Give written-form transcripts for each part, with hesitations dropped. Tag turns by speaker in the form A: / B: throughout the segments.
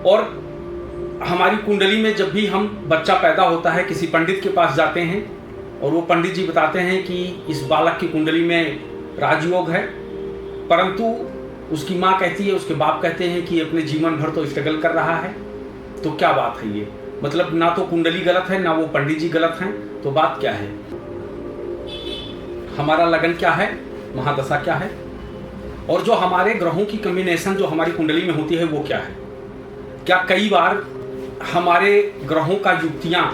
A: और हमारी कुंडली में जब भी हम बच्चा पैदा होता है, किसी पंडित के पास जाते हैं और वो पंडित जी बताते हैं कि इस बालक की कुंडली में राजयोग है, परंतु उसकी माँ कहती है, उसके बाप कहते हैं कि अपने जीवन भर तो स्ट्रगल कर रहा है। तो क्या बात है ये? मतलब ना तो कुंडली गलत है, ना वो पंडित जी गलत हैं, तो बात क्या है? हमारा लगन क्या है, महादशा क्या है, और जो हमारे ग्रहों की कॉम्बिनेशन जो हमारी कुंडली में होती है वो क्या है? क्या कई बार हमारे ग्रहों का युक्तियाँ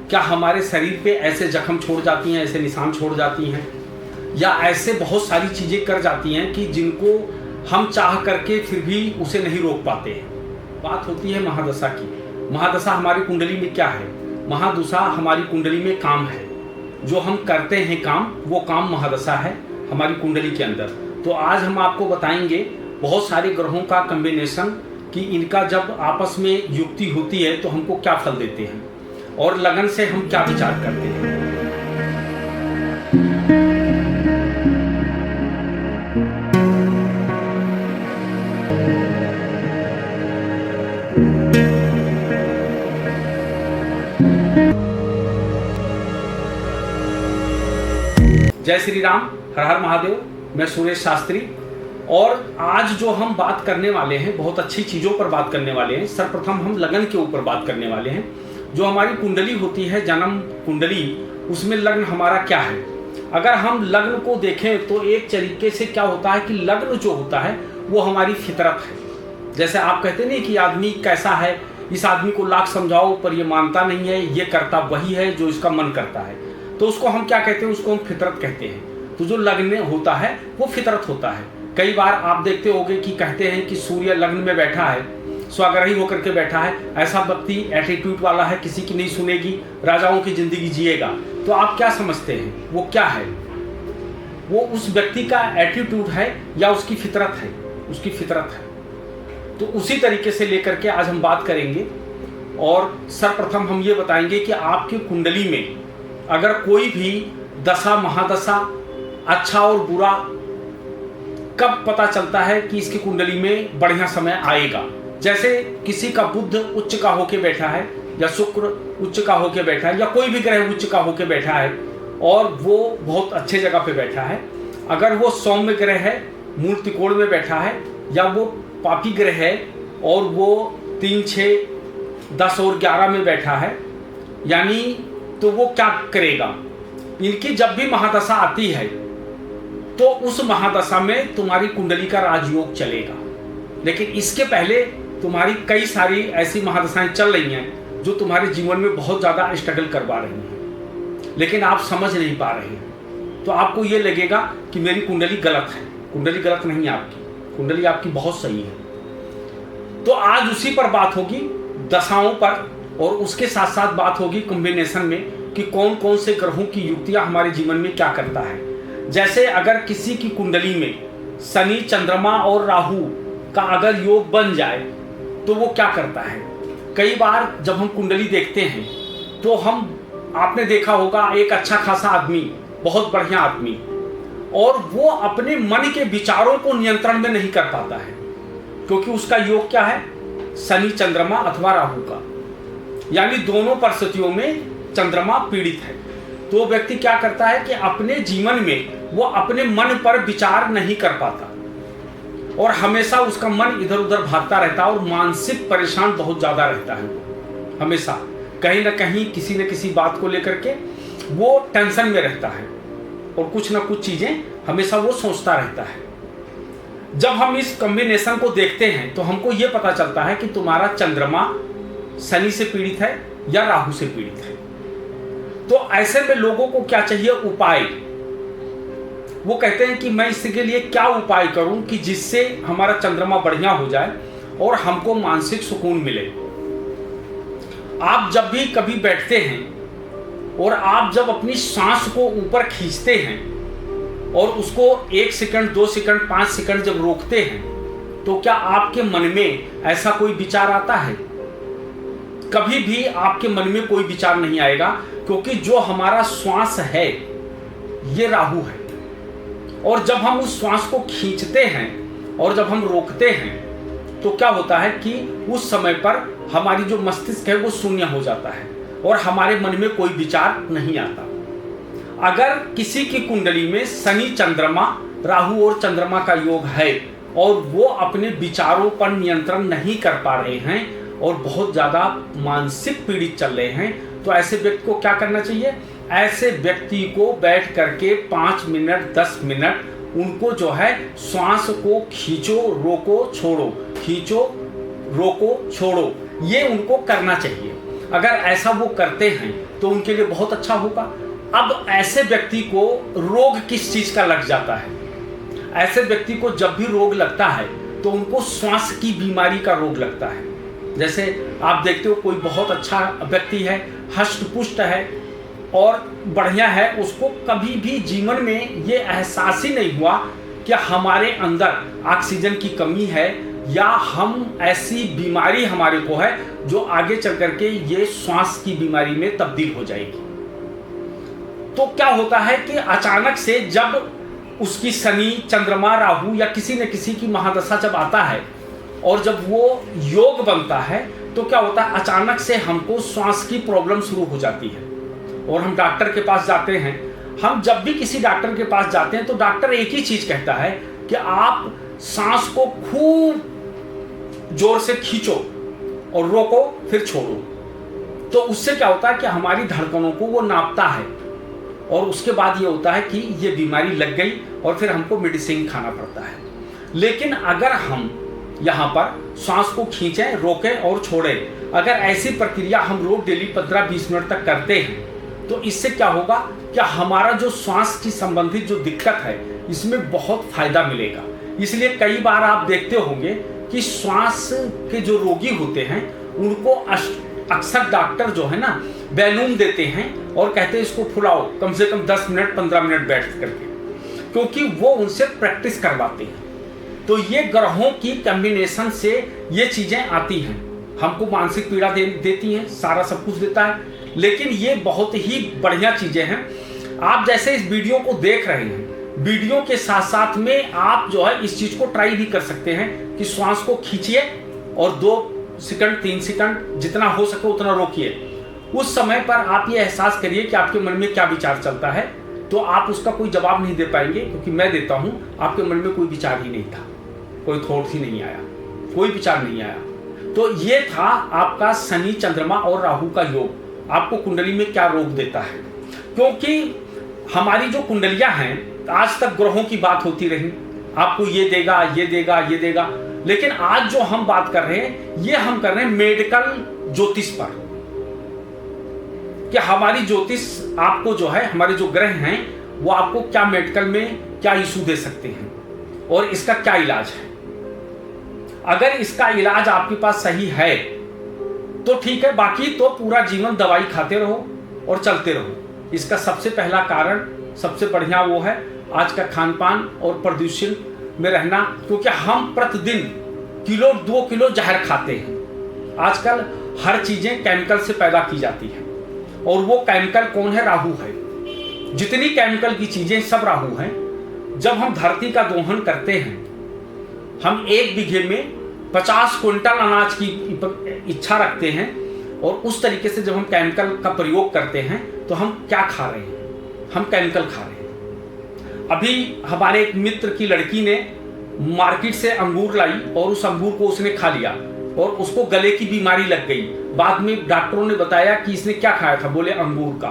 A: क्या हमारे शरीर पे ऐसे जख्म छोड़ जाती हैं, ऐसे निशान छोड़ जाती हैं, या ऐसे बहुत सारी चीज़ें कर जाती हैं कि जिनको हम चाह करके फिर भी उसे नहीं रोक पाते हैं? बात होती है महादशा की। महादशा हमारी कुंडली में क्या है? महादशा हमारी कुंडली में काम है, जो हम करते हैं काम, वो काम महादशा है हमारी कुंडली के अंदर। तो आज हम आपको बताएंगे बहुत सारे ग्रहों का कॉम्बिनेशन कि इनका जब आपस में युक्ति होती है तो हमको क्या फल देते हैं, और लगन से हम क्या विचार करते हैं। जय श्री राम, हर हर महादेव। मैं सुरेश शास्त्री, और आज जो हम बात करने वाले हैं बहुत अच्छी चीज़ों पर बात करने वाले हैं। सर्वप्रथम हम लगन के ऊपर बात करने वाले हैं। जो हमारी कुंडली होती है, जन्म कुंडली, उसमें लग्न हमारा क्या है। अगर हम लग्न को देखें तो एक तरीके से क्या होता है कि लग्न जो होता है वो हमारी फितरत है। जैसे आप कहते नहीं कि आदमी कैसा है, इस आदमी को लाख समझाओ पर ये मानता नहीं है, ये करता वही है जो इसका मन करता है, तो उसको हम क्या कहते हैं? उसको हम फितरत कहते हैं। तो जो लग्न होता है वो फितरत होता है। कई बार आप देखते होंगे कि कहते हैं कि सूर्य लग्न में बैठा है, स्वाग्रही होकर के बैठा है, ऐसा व्यक्ति एटीट्यूड वाला है, किसी की नहीं सुनेगी, राजाओं की जिंदगी जिएगा। तो आप क्या समझते हैं वो क्या है? वो उस व्यक्ति का एटीट्यूड है या उसकी फितरत है? उसकी फितरत है। तो उसी तरीके से लेकर के आज हम बात करेंगे, और सर्वप्रथम हम ये बताएंगे कि आपकी कुंडली में अगर कोई भी दशा महादशा, अच्छा और बुरा, कब पता चलता है कि इसकी कुंडली में बढ़िया समय आएगा। जैसे किसी का बुध उच्च का होके बैठा है, या शुक्र उच्च का होके बैठा है, या कोई भी ग्रह उच्च का होके बैठा है और वो बहुत अच्छे जगह पे बैठा है। अगर वो सौम्य ग्रह है, मूल त्रिकोण में बैठा है, या वो पापी ग्रह है और वो 3, 6, 10 और 11 में बैठा है, यानी तो वो क्या करेगा? इनकी जब भी महादशा आती है तो उस महादशा में तुम्हारी कुंडली का राजयोग चलेगा। लेकिन इसके पहले तुम्हारी कई सारी ऐसी महादशाएं चल रही हैं जो तुम्हारे जीवन में बहुत ज़्यादा स्ट्रगल करवा रही हैं, लेकिन आप समझ नहीं पा रहे हैं। तो आपको ये लगेगा कि मेरी कुंडली गलत है। कुंडली गलत नहीं है आपकी, कुंडली आपकी बहुत सही है। तो आज उसी पर बात होगी, दशाओं पर, और उसके साथ साथ बात होगी कॉम्बिनेशन में कि कौन कौन से ग्रहों की युक्तियां हमारे जीवन में क्या करता है। जैसे अगर किसी की कुंडली में शनि, चंद्रमा और राहु का अगर योग बन जाए तो वो क्या करता है? कई बार जब हम कुंडली देखते हैं तो आपने देखा होगा एक अच्छा खासा आदमी, बहुत बढ़िया आदमी, और वो अपने मन के विचारों को नियंत्रण में नहीं कर पाता है, क्योंकि उसका योग क्या है? शनि, चंद्रमा अथवा राहु का, यानी दोनों परिस्थितियों में चंद्रमा पीड़ित है। तो व्यक्ति क्या करता है कि अपने जीवन में वो अपने मन पर विचार नहीं कर पाता, और हमेशा उसका मन इधर उधर भागता रहता है, और मानसिक परेशान बहुत ज्यादा रहता है। वो हमेशा कहीं ना कहीं किसी न किसी बात को लेकर के वो टेंशन में रहता है, और कुछ ना कुछ चीजें हमेशा वो सोचता रहता है। जब हम इस कॉम्बिनेशन को देखते हैं तो हमको ये पता चलता है कि तुम्हारा चंद्रमा शनि से पीड़ित है या राहु से पीड़ित है। तो ऐसे में लोगों को क्या चाहिए? उपाय। वो कहते हैं कि मैं इसके लिए क्या उपाय करूं कि जिससे हमारा चंद्रमा बढ़िया हो जाए और हमको मानसिक सुकून मिले। आप जब भी कभी बैठते हैं और आप जब अपनी सांस को ऊपर खींचते हैं और उसको 1 सेकंड, 2 सेकंड, 5 सेकंड जब रोकते हैं, तो क्या आपके मन में ऐसा कोई विचार आता है? कभी भी आपके मन में कोई विचार नहीं आएगा, क्योंकि जो हमारा श्वास है ये राहु है, और जब हम उस श्वास को खींचते हैं और जब हम रोकते हैं तो क्या होता है कि उस समय पर हमारी जो मस्तिष्क है वो शून्य हो जाता है और हमारे मन में कोई विचार नहीं आता। अगर किसी की कुंडली में शनि चंद्रमा, राहु और चंद्रमा का योग है और वो अपने विचारों पर नियंत्रण नहीं कर पा रहे हैं और बहुत ज़्यादा मानसिक पीड़ित चल रहे हैं, तो ऐसे व्यक्ति को क्या करना चाहिए? ऐसे व्यक्ति को बैठ करके 5 मिनट 10 मिनट उनको जो है श्वास को खींचो रोको छोड़ो, खींचो रोको छोड़ो, ये उनको करना चाहिए। अगर ऐसा वो करते हैं तो उनके लिए बहुत अच्छा होगा। अब ऐसे व्यक्ति को रोग किस चीज का लग जाता है? ऐसे व्यक्ति को जब भी रोग लगता है तो उनको श्वास की बीमारी का रोग लगता है। जैसे आप देखते हो कोई बहुत अच्छा व्यक्ति है, हष्ट पुष्ट है और बढ़िया है, उसको कभी भी जीवन में ये एहसास ही नहीं हुआ कि हमारे अंदर ऑक्सीजन की कमी है या हम ऐसी बीमारी हमारे को है जो आगे चल करके ये श्वास की बीमारी में तब्दील हो जाएगी। तो क्या होता है कि अचानक से जब उसकी शनि चंद्रमा राहु या किसी न किसी की महादशा जब आता है और जब वो योग बनता है तो क्या होता है, अचानक से हमको श्वास की प्रॉब्लम शुरू हो जाती है और हम डॉक्टर के पास जाते हैं। हम जब भी किसी डॉक्टर के पास जाते हैं तो डॉक्टर एक ही चीज कहता है कि आप सांस को खूब जोर से खींचो और रोको फिर छोड़ो। तो उससे क्या होता है कि हमारी धड़कनों को वो नापता है और उसके बाद ये होता है कि ये बीमारी लग गई और फिर हमको मेडिसिन खाना पड़ता है। लेकिन अगर हम यहाँ पर सांस को खींचें, रोकें और छोड़ें, अगर ऐसी प्रक्रिया हम रोज डेली 15-20 मिनट तक करते हैं तो इससे क्या होगा कि हमारा जो श्वास की संबंधित जो दिक्कत है इसमें बहुत फायदा मिलेगा। इसलिए कई बार आप देखते होंगे कि श्वास के जो रोगी होते हैं उनको अक्सर डॉक्टर जो है ना बैलून देते हैं और कहते हैं इसको फुलाओ कम से कम 10 मिनट 15 मिनट बैठ करके, क्योंकि वो उनसे प्रैक्टिस करवाते हैं। तो ये ग्रहों की कॉम्बिनेशन से ये चीजें आती हैं, हमको मानसिक पीड़ा देती हैं, सारा सब कुछ देता है, लेकिन ये बहुत ही बढ़िया चीजें हैं। आप जैसे इस वीडियो को देख रहे हैं, वीडियो के साथ साथ में आप जो है इस चीज को ट्राई भी कर सकते हैं कि श्वास को खींचिए और 2 सेकंड 3 सेकंड जितना हो सके उतना रोकिए। उस समय पर आप ये एहसास करिए कि आपके मन में क्या विचार चलता है। तो आप उसका कोई जवाब नहीं दे पाएंगे क्योंकि मैं देता हूं, आपके मन में कोई विचार ही नहीं था, कोई थॉट ही नहीं आया, कोई विचार नहीं आया। तो ये था आपका शनि चंद्रमा और राहु का योग आपको कुंडली में क्या रोग देता है। क्योंकि हमारी जो कुंडलियां हैं आज तक ग्रहों की बात होती रही, आपको ये देगा ये देगा ये देगा, लेकिन आज जो हम बात कर रहे हैं ये हम कर रहे हैं मेडिकल ज्योतिष पर, कि हमारी ज्योतिष आपको जो है, हमारे जो ग्रह हैं वो आपको क्या मेडिकल में क्या इशू दे सकते हैं और इसका क्या इलाज है। अगर इसका इलाज आपके पास सही है तो ठीक है, बाकी तो पूरा जीवन दवाई खाते रहो और चलते रहो। इसका सबसे पहला कारण, सबसे बढ़िया वो है आज का खान पान और प्रदूषण में रहना, क्योंकि हम प्रतिदिन किलो 2 किलो जहर खाते हैं। आजकल हर चीजें केमिकल से पैदा की जाती है और वो केमिकल कौन है? राहु है। जितनी केमिकल की चीजें सब राहु हैं। जब हम धरती का दोहन करते हैं, हम 1 बीघे में 50 क्विंटल अनाज की इच्छा रखते हैं और उस तरीके से जब हम केमिकल का प्रयोग करते हैं तो हम क्या खा रहे हैं? हम केमिकल खा रहे हैं। अभी हमारे एक मित्र की लड़की ने मार्केट से अंगूर लाई और उस अंगूर को उसने खा लिया और उसको गले की बीमारी लग गई। बाद में डॉक्टरों ने बताया कि इसने क्या खाया था, बोले अंगूर का।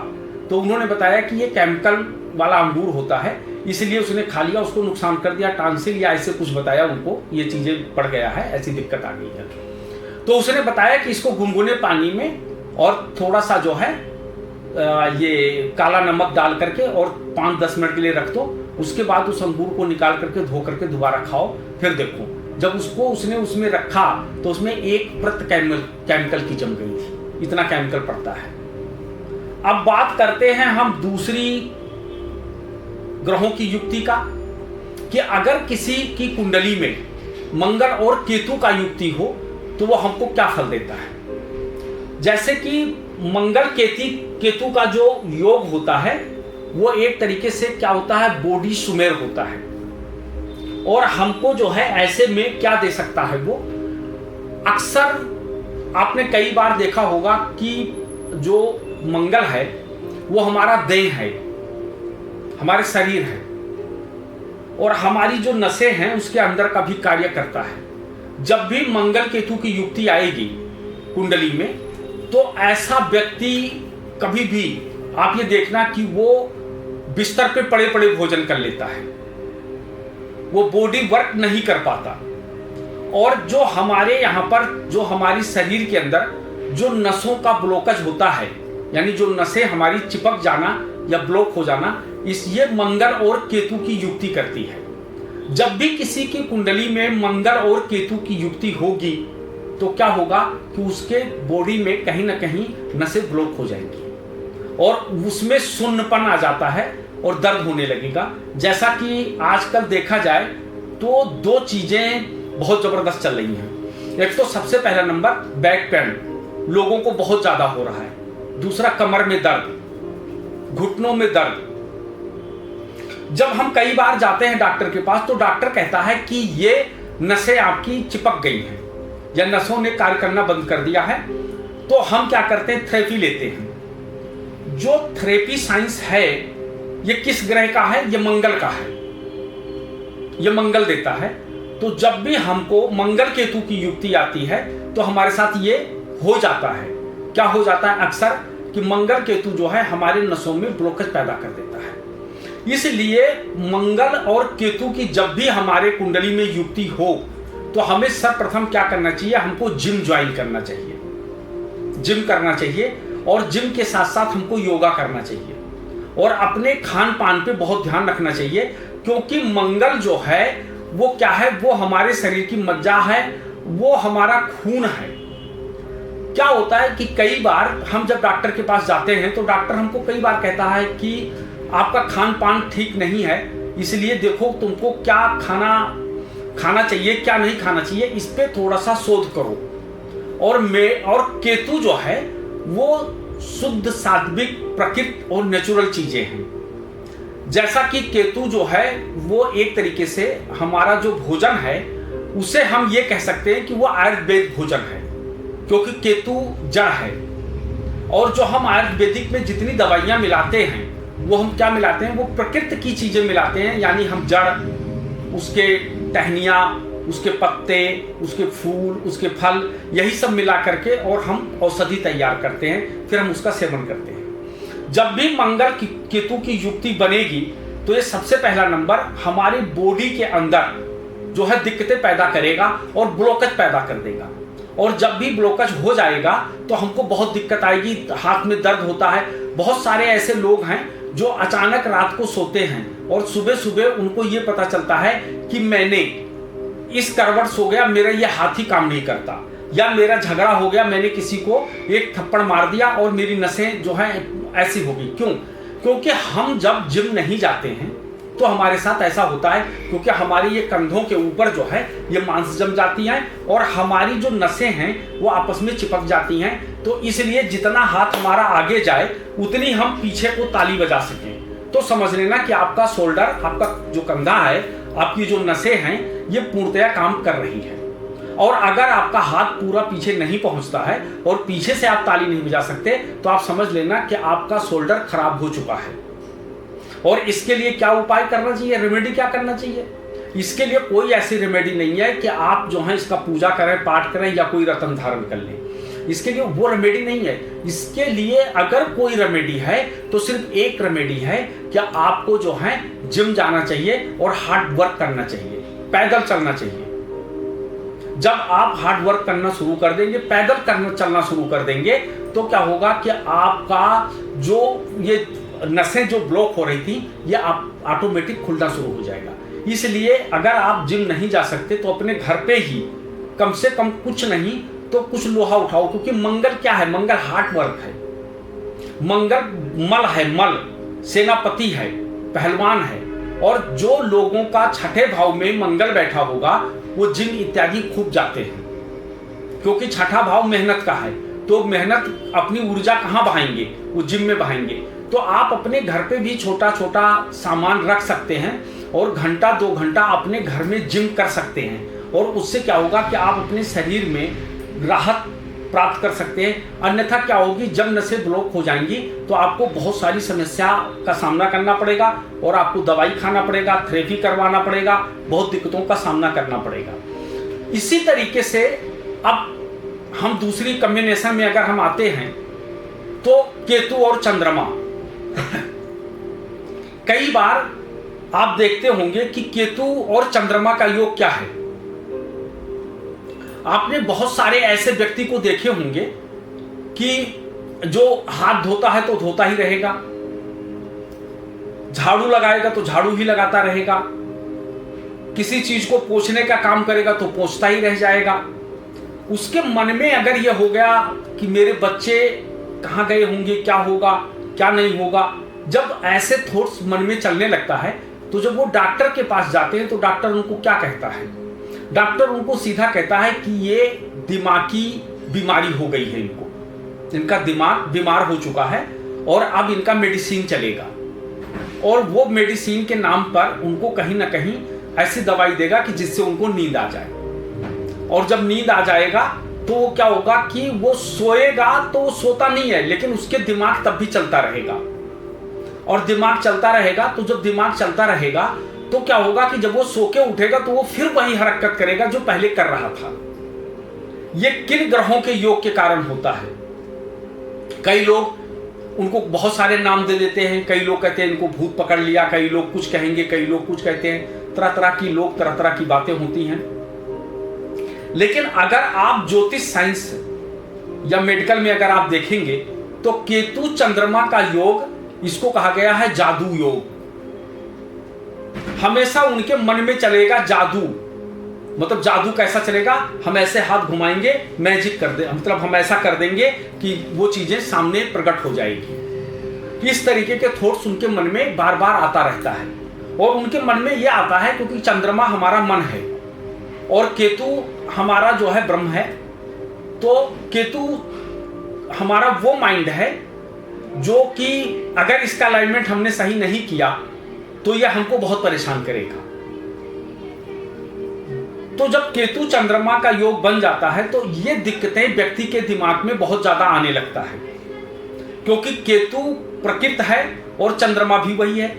A: तो उन्होंने बताया कि ये केमिकल वाला अंगूर होता है, इसलिए उसने खा लिया, उसको नुकसान कर दिया, टांसिल या ऐसे कुछ बताया उनको, ये चीजें बढ़ गया है, ऐसी दिक्कत आ गई है। तो उसने बताया कि इसको गुनगुने पानी में और थोड़ा सा जो है ये काला नमक डाल करके और 5-10 मिनट के लिए रख दो, उसके बाद उस अंगूर को निकाल करके धो करके दोबारा खाओ, फिर देखो। जब उसने उसमें रखा तो उसमें 1% केमिकल की जम गई थी, इतना केमिकल पड़ता है। अब बात करते हैं हम दूसरी ग्रहों की युक्ति का, कि अगर किसी की कुंडली में मंगल और केतु का युक्ति हो तो वो हमको क्या फल देता है। जैसे कि मंगल केतु का जो योग होता है वो एक तरीके से क्या होता है, बॉडी सुमेर होता है। और हमको जो है ऐसे में क्या दे सकता है वो, अक्सर आपने कई बार देखा होगा कि जो मंगल है वो हमारा देह है, हमारे शरीर है, और हमारी जो नसें हैं उसके अंदर का भी कार्य करता है। जब भी मंगल केतु की युक्ति आएगी कुंडली में, तो ऐसा व्यक्ति कभी भी आप ये देखना कि वो बिस्तर पे पड़े पड़े भोजन कर लेता है, वो बॉडी वर्क नहीं कर पाता। और जो हमारे यहाँ पर जो हमारी शरीर के अंदर जो नसों का ब्लॉकेज होता है, यानी जो नसें हमारी चिपक जाना या ब्लॉक हो जाना, ये मंगल और केतु की युक्ति करती है। जब भी किसी की कुंडली में मंगल और केतु की युक्ति होगी तो क्या होगा कि उसके बॉडी में कहीं ना कहीं नसें ब्लॉक हो जाएंगी और उसमें सुन्नपन आ जाता है और दर्द होने लगेगा। जैसा कि आजकल देखा जाए तो दो चीजें बहुत जबरदस्त चल रही हैं। एक तो सबसे पहला नंबर बैक पेन लोगों को बहुत ज्यादा हो रहा है, दूसरा कमर में दर्द, घुटनों में दर्द। जब हम कई बार जाते हैं डॉक्टर के पास तो डॉक्टर कहता है कि ये नसें आपकी चिपक गई हैं या नसों ने कार्य करना बंद कर दिया है, तो हम क्या करते हैं, थेरेपी लेते हैं। जो थेरेपी साइंस है ये किस ग्रह का है, ये मंगल का है, ये मंगल देता है। तो जब भी हमको मंगल केतु की युक्ति आती है तो हमारे साथ ये हो जाता है। क्या हो जाता है अक्सर कि मंगल केतु जो है हमारे नसों में ब्लॉकेज पैदा कर देता है। इसलिए मंगल और केतु की जब भी हमारे कुंडली में युक्ति हो तो हमें सर्वप्रथम क्या करना चाहिए, हमको जिम ज्वाइन करना चाहिए, जिम करना चाहिए, और जिम के साथ साथ हमको योगा करना चाहिए और अपने खान पान पे बहुत ध्यान रखना चाहिए। क्योंकि मंगल जो है वो क्या है, वो हमारे शरीर की मज्जा है, वो हमारा खून है। क्या होता है कि कई बार हम जब डॉक्टर के पास जाते हैं तो डॉक्टर हमको कई बार कहता है कि आपका खान पान ठीक नहीं है, इसलिए देखो तुमको क्या खाना चाहिए, क्या नहीं खाना चाहिए, इस पे थोड़ा सा शोध करो। और केतु जो है वो शुद्ध सात्विक प्रकृति और नेचुरल चीजें हैं। जैसा कि केतु जो है वो एक तरीके से हमारा जो भोजन है उसे हम ये कह सकते हैं कि वो आयुर्वेद भोजन है, क्योंकि केतु जड़ है। और जो हम आयुर्वेदिक में जितनी दवाइयां मिलाते हैं वो हम क्या मिलाते हैं, वो प्रकृति की चीजें मिलाते हैं। यानी हम जड़, उसके टहनियाँ, उसके पत्ते, उसके फूल, उसके फल, यही सब मिला करके और हम औषधि तैयार करते हैं, फिर हम उसका सेवन करते हैं। जब भी मंगल केतु की युक्ति बनेगी तो ये सबसे पहला नंबर हमारी बॉडी के अंदर जो है दिक्कतें पैदा करेगा और ब्लॉकेज पैदा कर देगा। और जब भी ब्लॉकेज हो जाएगा तो हमको बहुत दिक्कत आएगी, हाथ में दर्द होता है। बहुत सारे ऐसे लोग हैं जो अचानक रात को सोते हैं और सुबह सुबह उनको ये पता चलता है कि मैंने इस करवट सो गया, मेरा ये हाथ ही काम नहीं करता, या मेरा झगड़ा हो गया, मैंने किसी को एक थप्पड़ मार दिया और मेरी नसें जो है ऐसी होगी। क्यों? क्योंकि हम जब जिम नहीं जाते हैं तो हमारे साथ ऐसा होता है, क्योंकि हमारी ये कंधों के ऊपर जो है ये मांस जम जाती हैं और हमारी जो नसें हैं वो आपस में चिपक जाती हैं। तो इसलिए जितना हाथ हमारा आगे जाए उतनी हम पीछे को ताली बजा सकें। तो समझ लेना कि आपका शोल्डर, आपका जो कंधा है, आपकी जो नसें हैं ये पूर्णतया काम कर रही है। और अगर आपका हाथ पूरा पीछे नहीं पहुंचता है और पीछे से आप ताली नहीं बजा सकते तो आप समझ लेना कि आपका शोल्डर खराब हो चुका है। और इसके लिए क्या उपाय करना चाहिए, रेमेडी क्या करना चाहिए? इसके लिए कोई ऐसी रेमेडी नहीं है कि आप जो है इसका पूजा करें, पाठ करें या कोई रत्न धारण कर लें। इसके लिए वो रेमेडी नहीं है। इसके लिए अगर कोई रेमेडी है तो सिर्फ एक रेमेडी है कि आपको जो है जिम जाना चाहिए और हार्ड वर्क करना चाहिए, पैदल चलना चाहिए। जब आप हार्ड वर्क करना शुरू कर देंगे, पैदल चलना शुरू कर देंगे, तो क्या होगा कि आपका जो ये नसें जो ब्लॉक हो रही थी ये आप ऑटोमेटिक खुलना शुरू हो जाएगा। इसलिए अगर आप जिम नहीं जा सकते तो अपने घर पे ही कम से कम कुछ नहीं तो कुछ लोहा उठाओ, क्योंकि मंगल क्या है, मंगल हार्ड वर्क है, मंगल मल है, मल सेनापति है, पहलवान है। और जो लोगों का छठे भाव में मंगल बैठा होगा वो जिम इत्यादि खूब जाते हैं, क्योंकि छठा भाव मेहनत का है। तो मेहनत अपनी ऊर्जा कहाँ बहाएंगे, वो जिम में बहाएंगे। तो आप अपने घर पे भी छोटा छोटा सामान रख सकते हैं और घंटा 2 घंटा अपने घर में जिम कर सकते हैं। और उससे क्या होगा कि आप अपने शरीर में राहत प्राप्त कर सकते हैं। अन्यथा क्या होगी, जब नसें ब्लॉक हो जाएंगी तो आपको बहुत सारी समस्या का सामना करना पड़ेगा और आपको दवाई खाना पड़ेगा, थेरेपी करवाना पड़ेगा, बहुत दिक्कतों का सामना करना पड़ेगा। इसी तरीके से अब हम दूसरी कॉम्बिनेशन में अगर हम आते हैं तो केतु और चंद्रमा कई बार आप देखते होंगे कि केतु और चंद्रमा का योग क्या है। आपने बहुत सारे ऐसे व्यक्ति को देखे होंगे कि जो हाथ धोता है तो धोता ही रहेगा, झाड़ू लगाएगा तो झाड़ू ही लगाता रहेगा, किसी चीज को पोंछने का काम करेगा तो पोंछता ही रह जाएगा। उसके मन में अगर यह हो गया कि मेरे बच्चे कहाँ गए होंगे, क्या होगा क्या नहीं होगा, जब ऐसे थॉट्स मन में चलने लगता है तो जब वो डॉक्टर के पास जाते हैं तो डॉक्टर उनको क्या कहता है, डॉक्टर उनको सीधा कहता है कि ये दिमागी बीमारी हो गई है, इनका दिमाग बीमार हो चुका है और अब इनका मेडिसिन चलेगा। और वो मेडिसिन के नाम पर उनको कहीं ना कहीं ऐसी दवाई देगा कि जिससे उनको नींद आ जाए। और जब नींद आ जाएगा तो वो क्या होगा कि वो सोएगा तो वो सोता नहीं है, लेकिन उसके दिमाग तब भी चलता रहेगा। और दिमाग चलता रहेगा तो जब दिमाग चलता रहेगा तो क्या होगा कि जब वो सो के उठेगा तो वो फिर वही हरकत करेगा जो पहले कर रहा था। ये किन ग्रहों के योग के कारण होता है? कई लोग उनको बहुत सारे नाम दे देते हैं, कई लोग कहते हैं इनको भूत पकड़ लिया, कई लोग कुछ कहेंगे, कई लोग कुछ कहते हैं, तरह तरह की लोग तरह तरह की बातें होती हैं। लेकिन अगर आप ज्योतिष साइंस या मेडिकल में अगर आप देखेंगे तो केतु चंद्रमा का योग, इसको कहा गया है जादू योग। हमेशा उनके मन में चलेगा जादू। मतलब जादू कैसा चलेगा, हम ऐसे हाथ घुमाएंगे, मैजिक कर दे, मतलब हम ऐसा कर देंगे कि वो चीजें सामने प्रकट हो जाएगी। इस तरीके के थॉट्स उनके मन में बार बार आता रहता है। और उनके मन में यह आता है क्योंकि चंद्रमा हमारा मन है और केतु हमारा जो है ब्रह्म है। तो केतु हमारा वो माइंड है जो कि अगर इसका अलाइनमेंट हमने सही नहीं किया तो यह हमको बहुत परेशान करेगा। तो जब केतु चंद्रमा का योग बन जाता है तो ये दिक्कतें व्यक्ति के दिमाग में बहुत ज्यादा आने लगता है, क्योंकि केतु प्रकृति है और चंद्रमा भी वही है।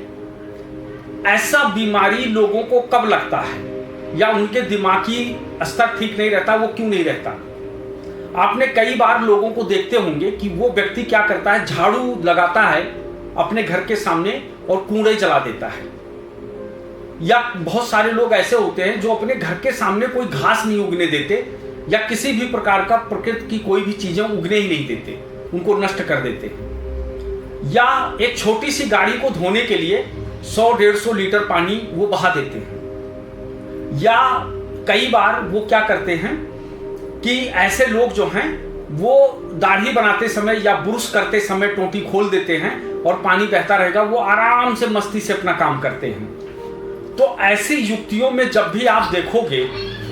A: ऐसा बीमारी लोगों को कब लगता है या उनके दिमागी स्तर ठीक नहीं रहता, वो क्यों नहीं रहता? आपने कई बार लोगों को देखते होंगे कि वो व्यक्ति क्या करता है, झाड़ू लगाता है अपने घर के सामने और कूड़े जला देता है। या बहुत सारे लोग ऐसे होते हैं जो अपने घर के सामने कोई घास नहीं उगने देते या किसी भी प्रकार का प्रकृति की कोई भी चीजें उगने ही नहीं देते, उनको नष्ट कर देते हैं। या एक छोटी सी गाड़ी को धोने के लिए 100-150 लीटर पानी वो बहा देते हैं। या कई बार वो क्या करते हैं कि ऐसे लोग जो हैं वो दाढ़ी बनाते समय या ब्रश करते समय टोटी खोल देते हैं और पानी बहता रहेगा, वो आराम से मस्ती से अपना काम करते हैं। तो ऐसी युक्तियों में जब भी आप देखोगे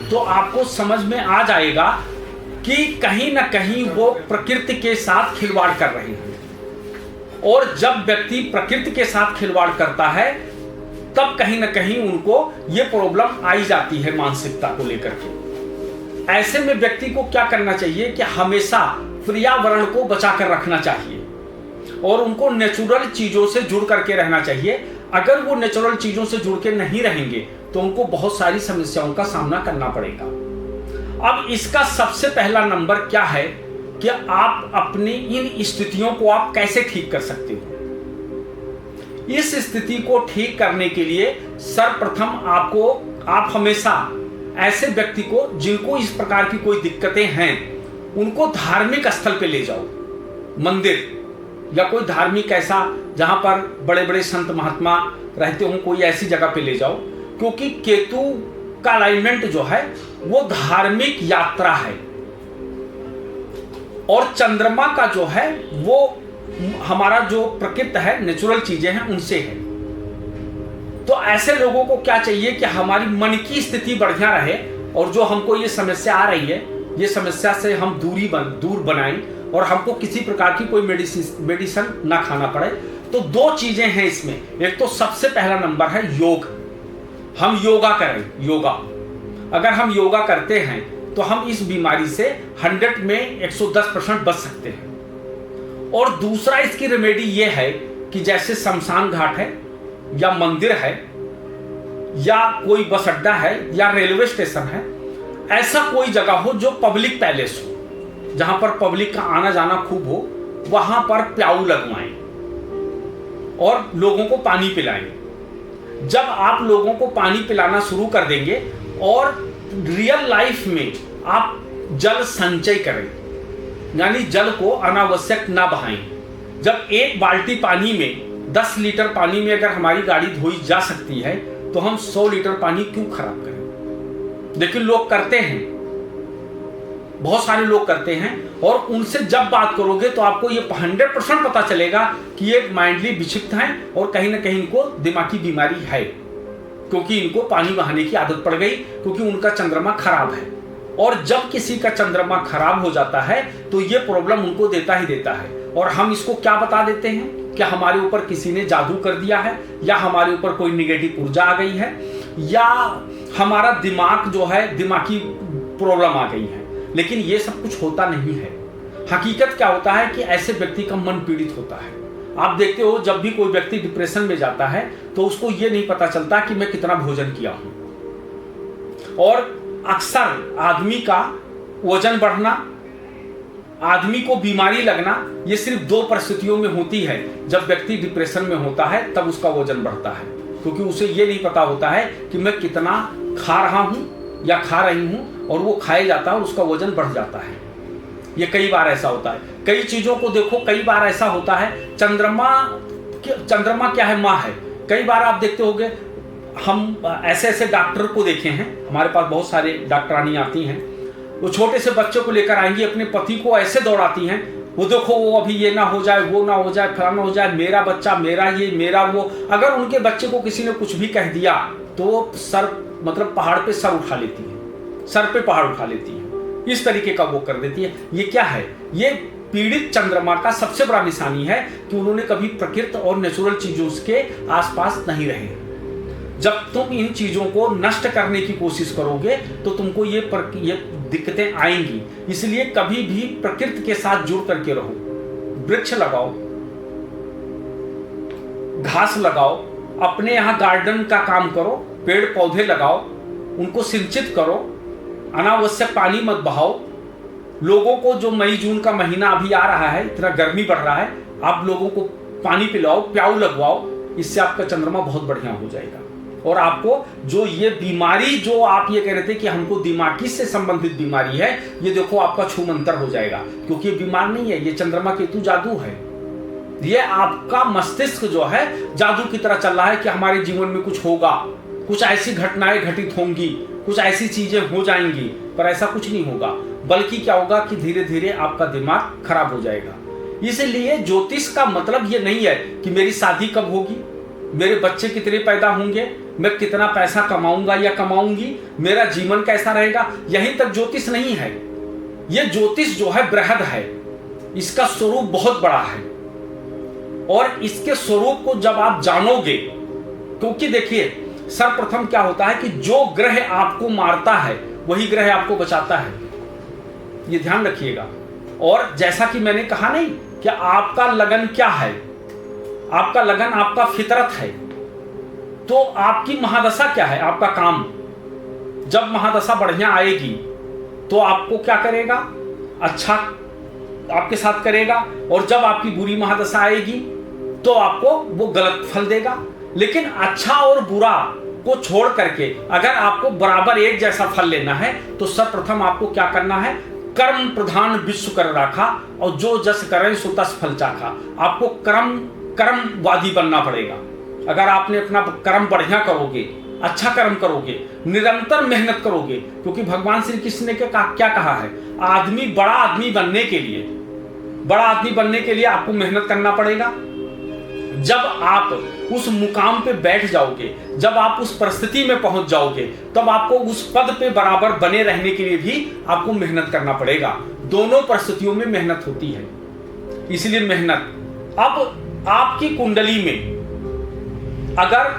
A: तो आपको समझ में आ जाएगा कि कहीं ना कहीं वो प्रकृति के साथ खिलवाड़ कर रहे हैं। और जब व्यक्ति प्रकृति के साथ खिलवाड़ करता है तब कहीं ना कहीं उनको ये प्रॉब्लम आई जाती है मानसिकता को लेकर के। ऐसे में व्यक्ति को क्या करना चाहिए कि हमेशा पर्यावरण को बचाकर रखना चाहिए और उनको नेचुरल चीजों से जुड़ करके रहना चाहिए। अगर वो नेचुरल चीजों से जुड़ के नहीं रहेंगे तो उनको बहुत सारी समस्याओं का सामना करना पड़ेगा। अब इसका सबसे पहला नंबर क्या है कि आप अपनी इन स्थितियों को आप कैसे ठीक कर सकते हो। इस स्थिति को ठीक करने के लिए सर्वप्रथम आप हमेशा ऐसे व्यक्ति को जिनको इस प्रकार की कोई दिक्कतें हैं उनको धार्मिक स्थल पे ले जाओ, मंदिर या कोई धार्मिक ऐसा जहां पर बड़े बड़े संत महात्मा रहते हों, कोई ऐसी जगह पे ले जाओ। क्योंकि केतु का अलाइनमेंट जो है वो धार्मिक यात्रा है और चंद्रमा का जो है वो हमारा जो प्रकृति है, नेचुरल चीजें हैं, उनसे है। तो ऐसे लोगों को क्या चाहिए कि हमारी मन की स्थिति बढ़िया रहे और जो हमको ये समस्या आ रही है, ये समस्या से हम दूर बनाएं और हमको किसी प्रकार की कोई मेडिसिन ना खाना पड़े। तो दो चीजें हैं इसमें। एक तो सबसे पहला नंबर है योग। हम योगा करें। योगा अगर हम योगा करते हैं तो हम इस बीमारी से 100 में 110% बच सकते हैं। और दूसरा इसकी रेमेडी ये है कि जैसे शमशान घाट है या मंदिर है या कोई बस अड्डा है या रेलवे स्टेशन है, ऐसा कोई जगह हो जो पब्लिक पैलेस हो, जहां पर पब्लिक का आना जाना खूब हो, वहां पर प्याऊ लगवाएं और लोगों को पानी पिलाएं। जब आप लोगों को पानी पिलाना शुरू कर देंगे और रियल लाइफ में आप जल संचय करें, यानी जल को अनावश्यक ना बहाएं। जब एक बाल्टी पानी में 10 लीटर पानी में अगर हमारी गाड़ी धोई जा सकती है तो हम 100 लीटर पानी क्यों खराब करें। लेकिन लोग करते हैं, बहुत सारे लोग करते हैं, और उनसे जब बात करोगे तो आपको ये 100% पता चलेगा कि ये माइंडली विक्षिप्त हैं और कहीं ना कहीं इनको दिमागी बीमारी है, क्योंकि इनको पानी बहाने की आदत पड़ गई, क्योंकि उनका चंद्रमा खराब है। और जब किसी का चंद्रमा खराब हो जाता है तो ये प्रॉब्लम उनको देता ही देता है। और हम इसको क्या बता देते हैं कि हमारे ऊपर किसी ने जादू कर दिया है, या हमारे ऊपर कोई निगेटिव ऊर्जा आ गई है, या हमारा दिमाग जो है दिमागी प्रॉब्लम आ गई है। लेकिन ये सब कुछ होता नहीं है। हकीकत क्या होता है कि ऐसे व्यक्ति का मन पीड़ित होता है। आप देखते हो जब भी कोई व्यक्ति डिप्रेशन में जाता है तो उसको ये नहीं पता चलता कि मैं कितना भोजन किया हूं। और अक्सर आदमी का वजन बढ़ना, आदमी को बीमारी लगना, ये सिर्फ 2 परिस्थितियों में होती है। जब व्यक्ति डिप्रेशन में होता है तब उसका वजन बढ़ता है, क्योंकि उसे ये नहीं पता होता है कि मैं कितना खा रहा हूं या खा रही हूं, और वो खाए जाता है और उसका वजन बढ़ जाता है। ये कई बार ऐसा होता है। कई चीजों को देखो, कई बार ऐसा होता है। चंद्रमा क्या है? माँ है। कई बार आप देखते होंगे, हम ऐसे ऐसे डॉक्टर को देखे हैं, हमारे पास बहुत सारे डॉक्टरानी आती हैं, वो छोटे से बच्चे को लेकर आएंगी, अपने पति को ऐसे दौड़ाती हैं, वो देखो वो अभी ये ना हो जाए, वो ना हो जाए, फलाना हो जाए, मेरा बच्चा, मेरा ये, मेरा वो। अगर उनके बच्चे को किसी ने कुछ भी कह दिया तो वो सर मतलब पहाड़ पे सर उठा लेती है, सर पे पहाड़ उठा लेती है, इस तरीके का वो कर देती है। ये क्या है? ये पीड़ित चंद्रमा का सबसे बड़ा निशानी है कि उन्होंने कभी प्रकृति और नेचुरल चीजों के आसपास नहीं रहे। जब तुम इन चीजों को नष्ट करने की कोशिश करोगे तो तुमको ये दिक्कतें आएंगी। इसलिए कभी भी प्रकृति के साथ जुड़ करके रहो। वृक्ष लगाओ, घास लगाओ, अपने यहां गार्डन का काम करो, पेड़ पौधे लगाओ, उनको सिंचित करो, अनावश्यक पानी मत बहाओ। लोगों को जो मई जून का महीना अभी आ रहा है, इतना गर्मी बढ़ रहा है, आप लोगों को पानी पिलाओ, प्याऊ लगवाओ, इससे आपका चंद्रमा बहुत बढ़िया हो जाएगा। और आपको जो ये बीमारी जो आप ये कह रहे थे कि हमको दिमागी से संबंधित बीमारी है, ये देखो आपका छूमंतर हो जाएगा, क्योंकि ये बीमार नहीं है, ये चंद्रमा केतु जादू है। ये आपका मस्तिष्क जो है जादू की तरह चल रहा है कि हमारे जीवन में कुछ होगा, कुछ ऐसी घटनाएं घटित होंगी, कुछ ऐसी चीजें हो जाएंगी, पर ऐसा कुछ नहीं होगा। बल्कि क्या होगा कि धीरे धीरे आपका दिमाग खराब हो जाएगा। इसलिए ज्योतिष का मतलब ये नहीं है कि मेरी शादी कब होगी, मेरे बच्चे कितने पैदा होंगे, मैं कितना पैसा कमाऊंगा या कमाऊंगी, मेरा जीवन कैसा रहेगा, यहीं तक ज्योतिष नहीं है। यह ज्योतिष जो है बृहद है, इसका स्वरूप बहुत बड़ा है। और इसके स्वरूप को जब आप जानोगे, क्योंकि देखिए सर्वप्रथम क्या होता है कि जो ग्रह आपको मारता है वही ग्रह आपको बचाता है, ये ध्यान रखिएगा। और जैसा कि मैंने कहा नहीं कि आपका लगन क्या है, आपका लगन आपका फितरत है, तो आपकी महादशा क्या है, आपका काम। जब महादशा बढ़िया आएगी तो आपको क्या करेगा, अच्छा आपके साथ करेगा, और जब आपकी बुरी महादशा आएगी तो आपको वो गलत फल देगा। लेकिन अच्छा और बुरा को छोड़ करके अगर आपको बराबर एक जैसा फल लेना है तो सर्वप्रथम आपको क्या करना है, कर्म प्रधान विश्व कर राखा, और जो जस करें सो तस फल चाखा। आपको कर्मवादी बनना पड़ेगा। अगर आपने अपना कर्म बढ़िया करोगे, अच्छा कर्म करोगे, निरंतर मेहनत करोगे, क्योंकि भगवान श्री कृष्ण ने क्या कहा है, बड़ा आदमी बनने के लिए आपको मेहनत करना पड़ेगा। जब आप उस मुकाम पे बैठ जाओगे, जब आप उस परिस्थिति में पहुंच जाओगे, तब आपको उस पद पे बराबर बने रहने के लिए भी आपको मेहनत करना पड़ेगा। दोनों परिस्थितियों में मेहनत होती है, इसलिए मेहनत। अब आपकी कुंडली में अगर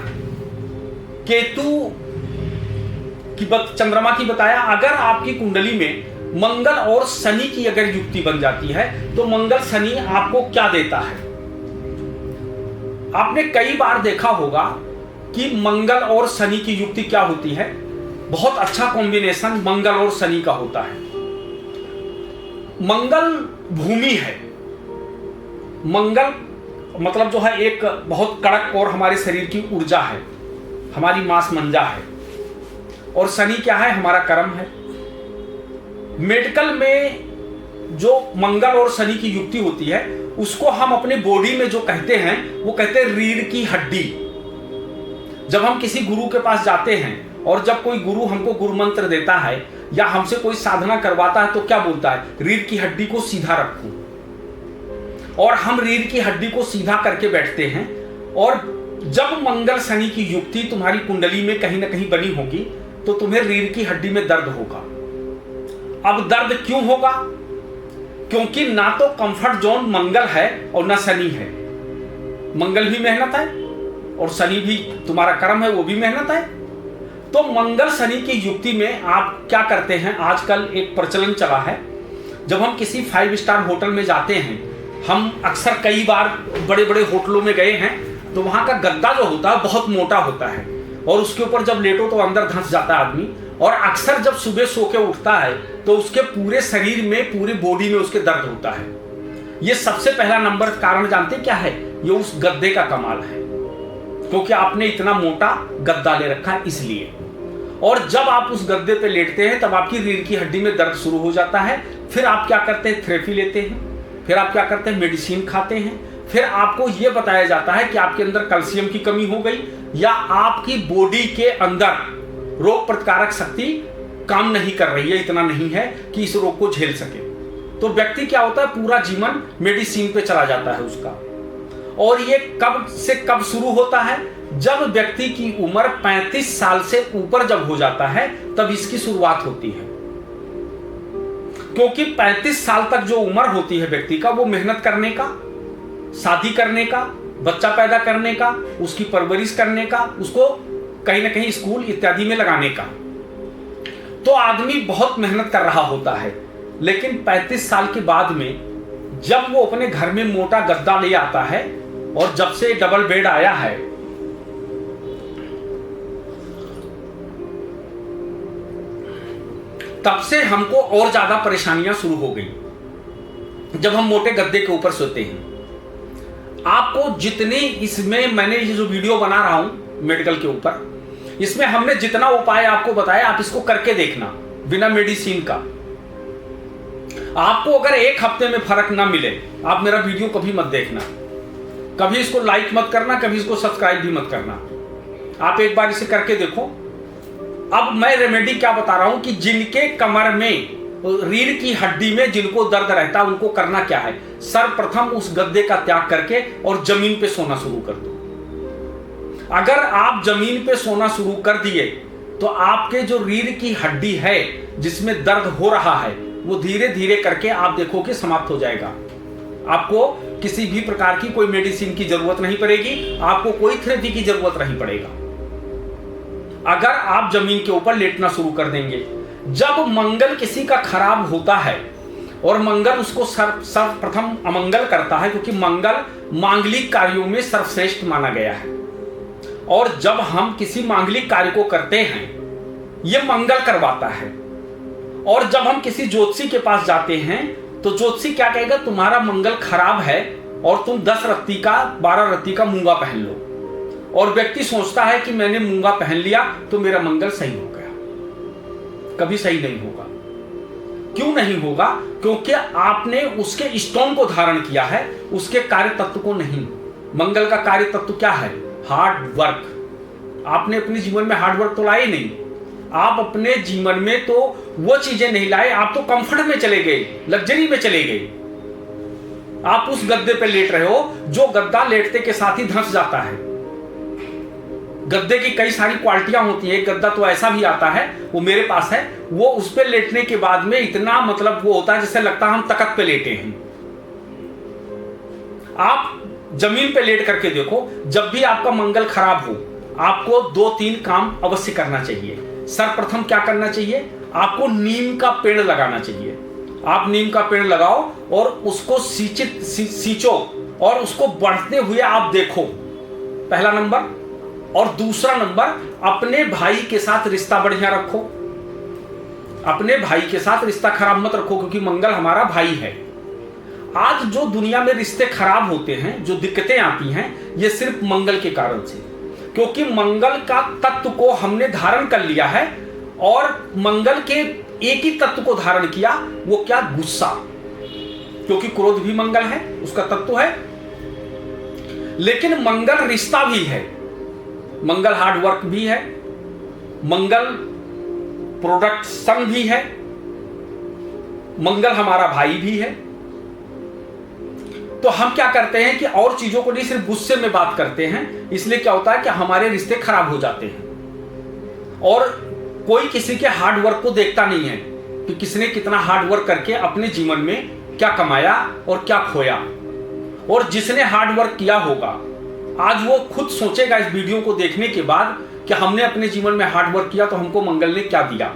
A: केतु कि चंद्रमा की बताया, अगर आपकी कुंडली में मंगल और शनि की अगर युक्ति बन जाती है तो मंगल शनि आपको क्या देता है। आपने कई बार देखा होगा कि मंगल और शनि की युक्ति क्या होती है। बहुत अच्छा कॉम्बिनेशन मंगल और शनि का होता है। मंगल भूमि है, मंगल मतलब जो है एक बहुत कड़क और हमारे शरीर की ऊर्जा है, हमारी मांस मंजा है। और शनि क्या है, हमारा कर्म है। मेडिकल में जो मंगल और शनि की युक्ति होती है उसको हम अपने बॉडी में जो कहते हैं वो कहते हैं रीढ़ की हड्डी। जब हम किसी गुरु के पास जाते हैं और जब कोई गुरु हमको गुरु मंत्र देता है या हमसे कोई साधना करवाता है तो क्या बोलता है, रीढ़ की हड्डी को सीधा रखो। और हम रीढ़ की हड्डी को सीधा करके बैठते हैं। और जब मंगल शनि की युक्ति तुम्हारी कुंडली में कहीं ना कहीं बनी होगी तो तुम्हें रीढ़ की हड्डी में दर्द होगा। अब दर्द क्यों होगा, क्योंकि ना तो कंफर्ट जोन मंगल है और ना शनि है। मंगल भी मेहनत है और शनि भी तुम्हारा कर्म है, वो भी मेहनत है। तो मंगल शनि की युक्ति में आप क्या करते हैं, आजकल एक प्रचलन चला है, जब हम किसी 5 स्टार होटल में जाते हैं, हम अक्सर कई बार बड़े बड़े होटलों में गए हैं तो वहां का गद्दा जो होता है बहुत मोटा होता है और उसके ऊपर जब लेटो तो अंदर धंस जाता है आदमी। और अक्सर जब सुबह सो के उठता है तो उसके पूरे शरीर में, पूरी बॉडी में उसके दर्द होता है। ये सबसे पहला नंबर कारण जानते क्या है, ये उस गद्दे का कमाल है, क्योंकि आपने इतना मोटा गद्दा ले रखा है इसलिए। और जब आप उस गद्दे पे लेटते हैं तब आपकी रीढ़ की हड्डी में दर्द शुरू हो जाता है। फिर आप क्या करते हैं, थेरेपी लेते हैं, फिर आप क्या करते हैं, मेडिसिन खाते हैं। फिर आपको यह बताया जाता है कि आपके अंदर कैल्शियम की कमी हो गई या आपकी बॉडी के अंदर रोग प्रतिकारक शक्ति काम नहीं कर रही है, इतना नहीं है कि इस रोग को झेल सके। तो व्यक्ति क्या होता है, पूरा जीवन मेडिसिन पे चला जाता है उसका। और ये कब से कब शुरू होता है, जब व्यक्ति की उम्र 35 साल से ऊपर जब हो जाता है तब इसकी शुरुआत होती है। क्योंकि 35 साल तक जो उम्र होती है व्यक्ति का, वो मेहनत करने का, शादी करने का, बच्चा पैदा करने का, उसकी परवरिश करने का, उसको कहीं ना कहीं स्कूल इत्यादि में लगाने का। तो आदमी बहुत मेहनत कर रहा होता है। लेकिन 35 साल के बाद में जब वो अपने घर में मोटा गद्दा ले आता है और जब से डबल बेड आया है, तब से हमको और ज्यादा परेशानियां शुरू हो गई। जब हम मोटे गद्दे के ऊपर सोते हैं, आपको जितनी इसमें मैंने ये जो वीडियो बना रहा हूं मेडिकल के ऊपर, इसमें हमने जितना उपाय आपको बताया, आप इसको करके देखना बिना मेडिसिन का। आपको अगर 1 हफ्ते में फर्क ना मिले, आप मेरा वीडियो कभी मत देखना, कभी इसको लाइक मत करना, कभी इसको सब्सक्राइब भी मत करना। आप एक बार इसे करके देखो। अब मैं रेमेडी क्या बता रहा हूं कि जिनके कमर में, रीढ़ की हड्डी में जिनको दर्द रहता है, उनको करना क्या है, सर्वप्रथम उस गद्दे का त्याग करके और जमीन पे सोना शुरू कर दो। अगर आप जमीन पे सोना शुरू कर दिए तो आपके जो रीढ़ की हड्डी है जिसमें दर्द हो रहा है, वो धीरे धीरे करके आप देखोगे समाप्त हो जाएगा। आपको किसी भी प्रकार की कोई मेडिसिन की जरूरत नहीं पड़ेगी, आपको कोई थेरेपी की जरूरत नहीं पड़ेगा, अगर आप जमीन के ऊपर लेटना शुरू कर देंगे। जब मंगल किसी का खराब होता है और मंगल उसको सर्वप्रथम अमंगल करता है, क्योंकि मंगल मांगलिक कार्यों में सर्वश्रेष्ठ माना गया है। और जब हम किसी मांगलिक कार्य को करते हैं, यह मंगल करवाता है। और जब हम किसी ज्योतिषी के पास जाते हैं तो ज्योतिषी क्या कहेगा, तुम्हारा मंगल खराब है और तुम 10 रत्ती का 12 रत्ती का मूंगा पहन लो। और व्यक्ति सोचता है कि मैंने मूंगा पहन लिया तो मेरा मंगल सही हो गया। कभी सही नहीं होगा। क्यों नहीं होगा? क्योंकि आपने उसके स्टोन को धारण किया है, उसके कार्य तत्व को नहीं। मंगल का कार्य तत्व क्या है? Hard work. आपने अपने जीवन में हार्ड वर्क तो लाए नहीं, आप अपने जीवन में तो वो चीजें नहीं लाए, आप तो कंफर्ट में चले गए, लग्जरी में चले गए। आप उस गद्दे पे लेट रहे हो जो गद्दा लेटते के साथ ही धंस जाता है। गद्दे की कई सारी क्वालिटियां होती है। एक गद्दा तो ऐसा भी आता है, वो मेरे पास है, वो उस पे लेटने के बाद में इतना मतलब वो होता है जैसे लगता है हम तख्त पे लेटे हैं। आप जमीन पे लेट करके देखो, जब भी आपका मंगल खराब हो, आपको 2-3 काम अवश्य करना चाहिए। सर्वप्रथम क्या करना चाहिए, आपको नीम का पेड़ लगाना चाहिए। आप नीम का पेड़ लगाओ और उसको सींचो और उसको बढ़ते हुए आप देखो, पहला नंबर। और दूसरा नंबर, अपने भाई के साथ रिश्ता बढ़िया रखो। अपने भाई के साथ रिश्ता खराब मत रखो, क्योंकि मंगल हमारा भाई है। आज जो दुनिया में रिश्ते खराब होते हैं, जो दिक्कतें आती हैं, ये सिर्फ मंगल के कारण से, क्योंकि मंगल का तत्व को हमने धारण कर लिया है। और मंगल के एक ही तत्व को धारण किया, वो क्या, गुस्सा, क्योंकि क्रोध भी मंगल है, उसका तत्व है। लेकिन मंगल रिश्ता भी है, मंगल हार्ड वर्क भी है, मंगल प्रोडक्शन भी है, मंगल हमारा भाई भी है। तो हम क्या करते हैं कि और चीजों को नहीं, सिर्फ गुस्से में बात करते हैं, इसलिए क्या होता है कि हमारे रिश्ते खराब हो जाते हैं। और कोई किसी के हार्ड वर्क को देखता नहीं है कि किसने कितना हार्ड वर्क करके अपने जीवन में क्या कमाया और क्या खोया। और जिसने हार्ड वर्क किया होगा, आज वो खुद सोचेगा इस वीडियो को देखने के बाद कि हमने अपने जीवन में हार्ड वर्क किया तो हमको मंगल ने क्या दिया।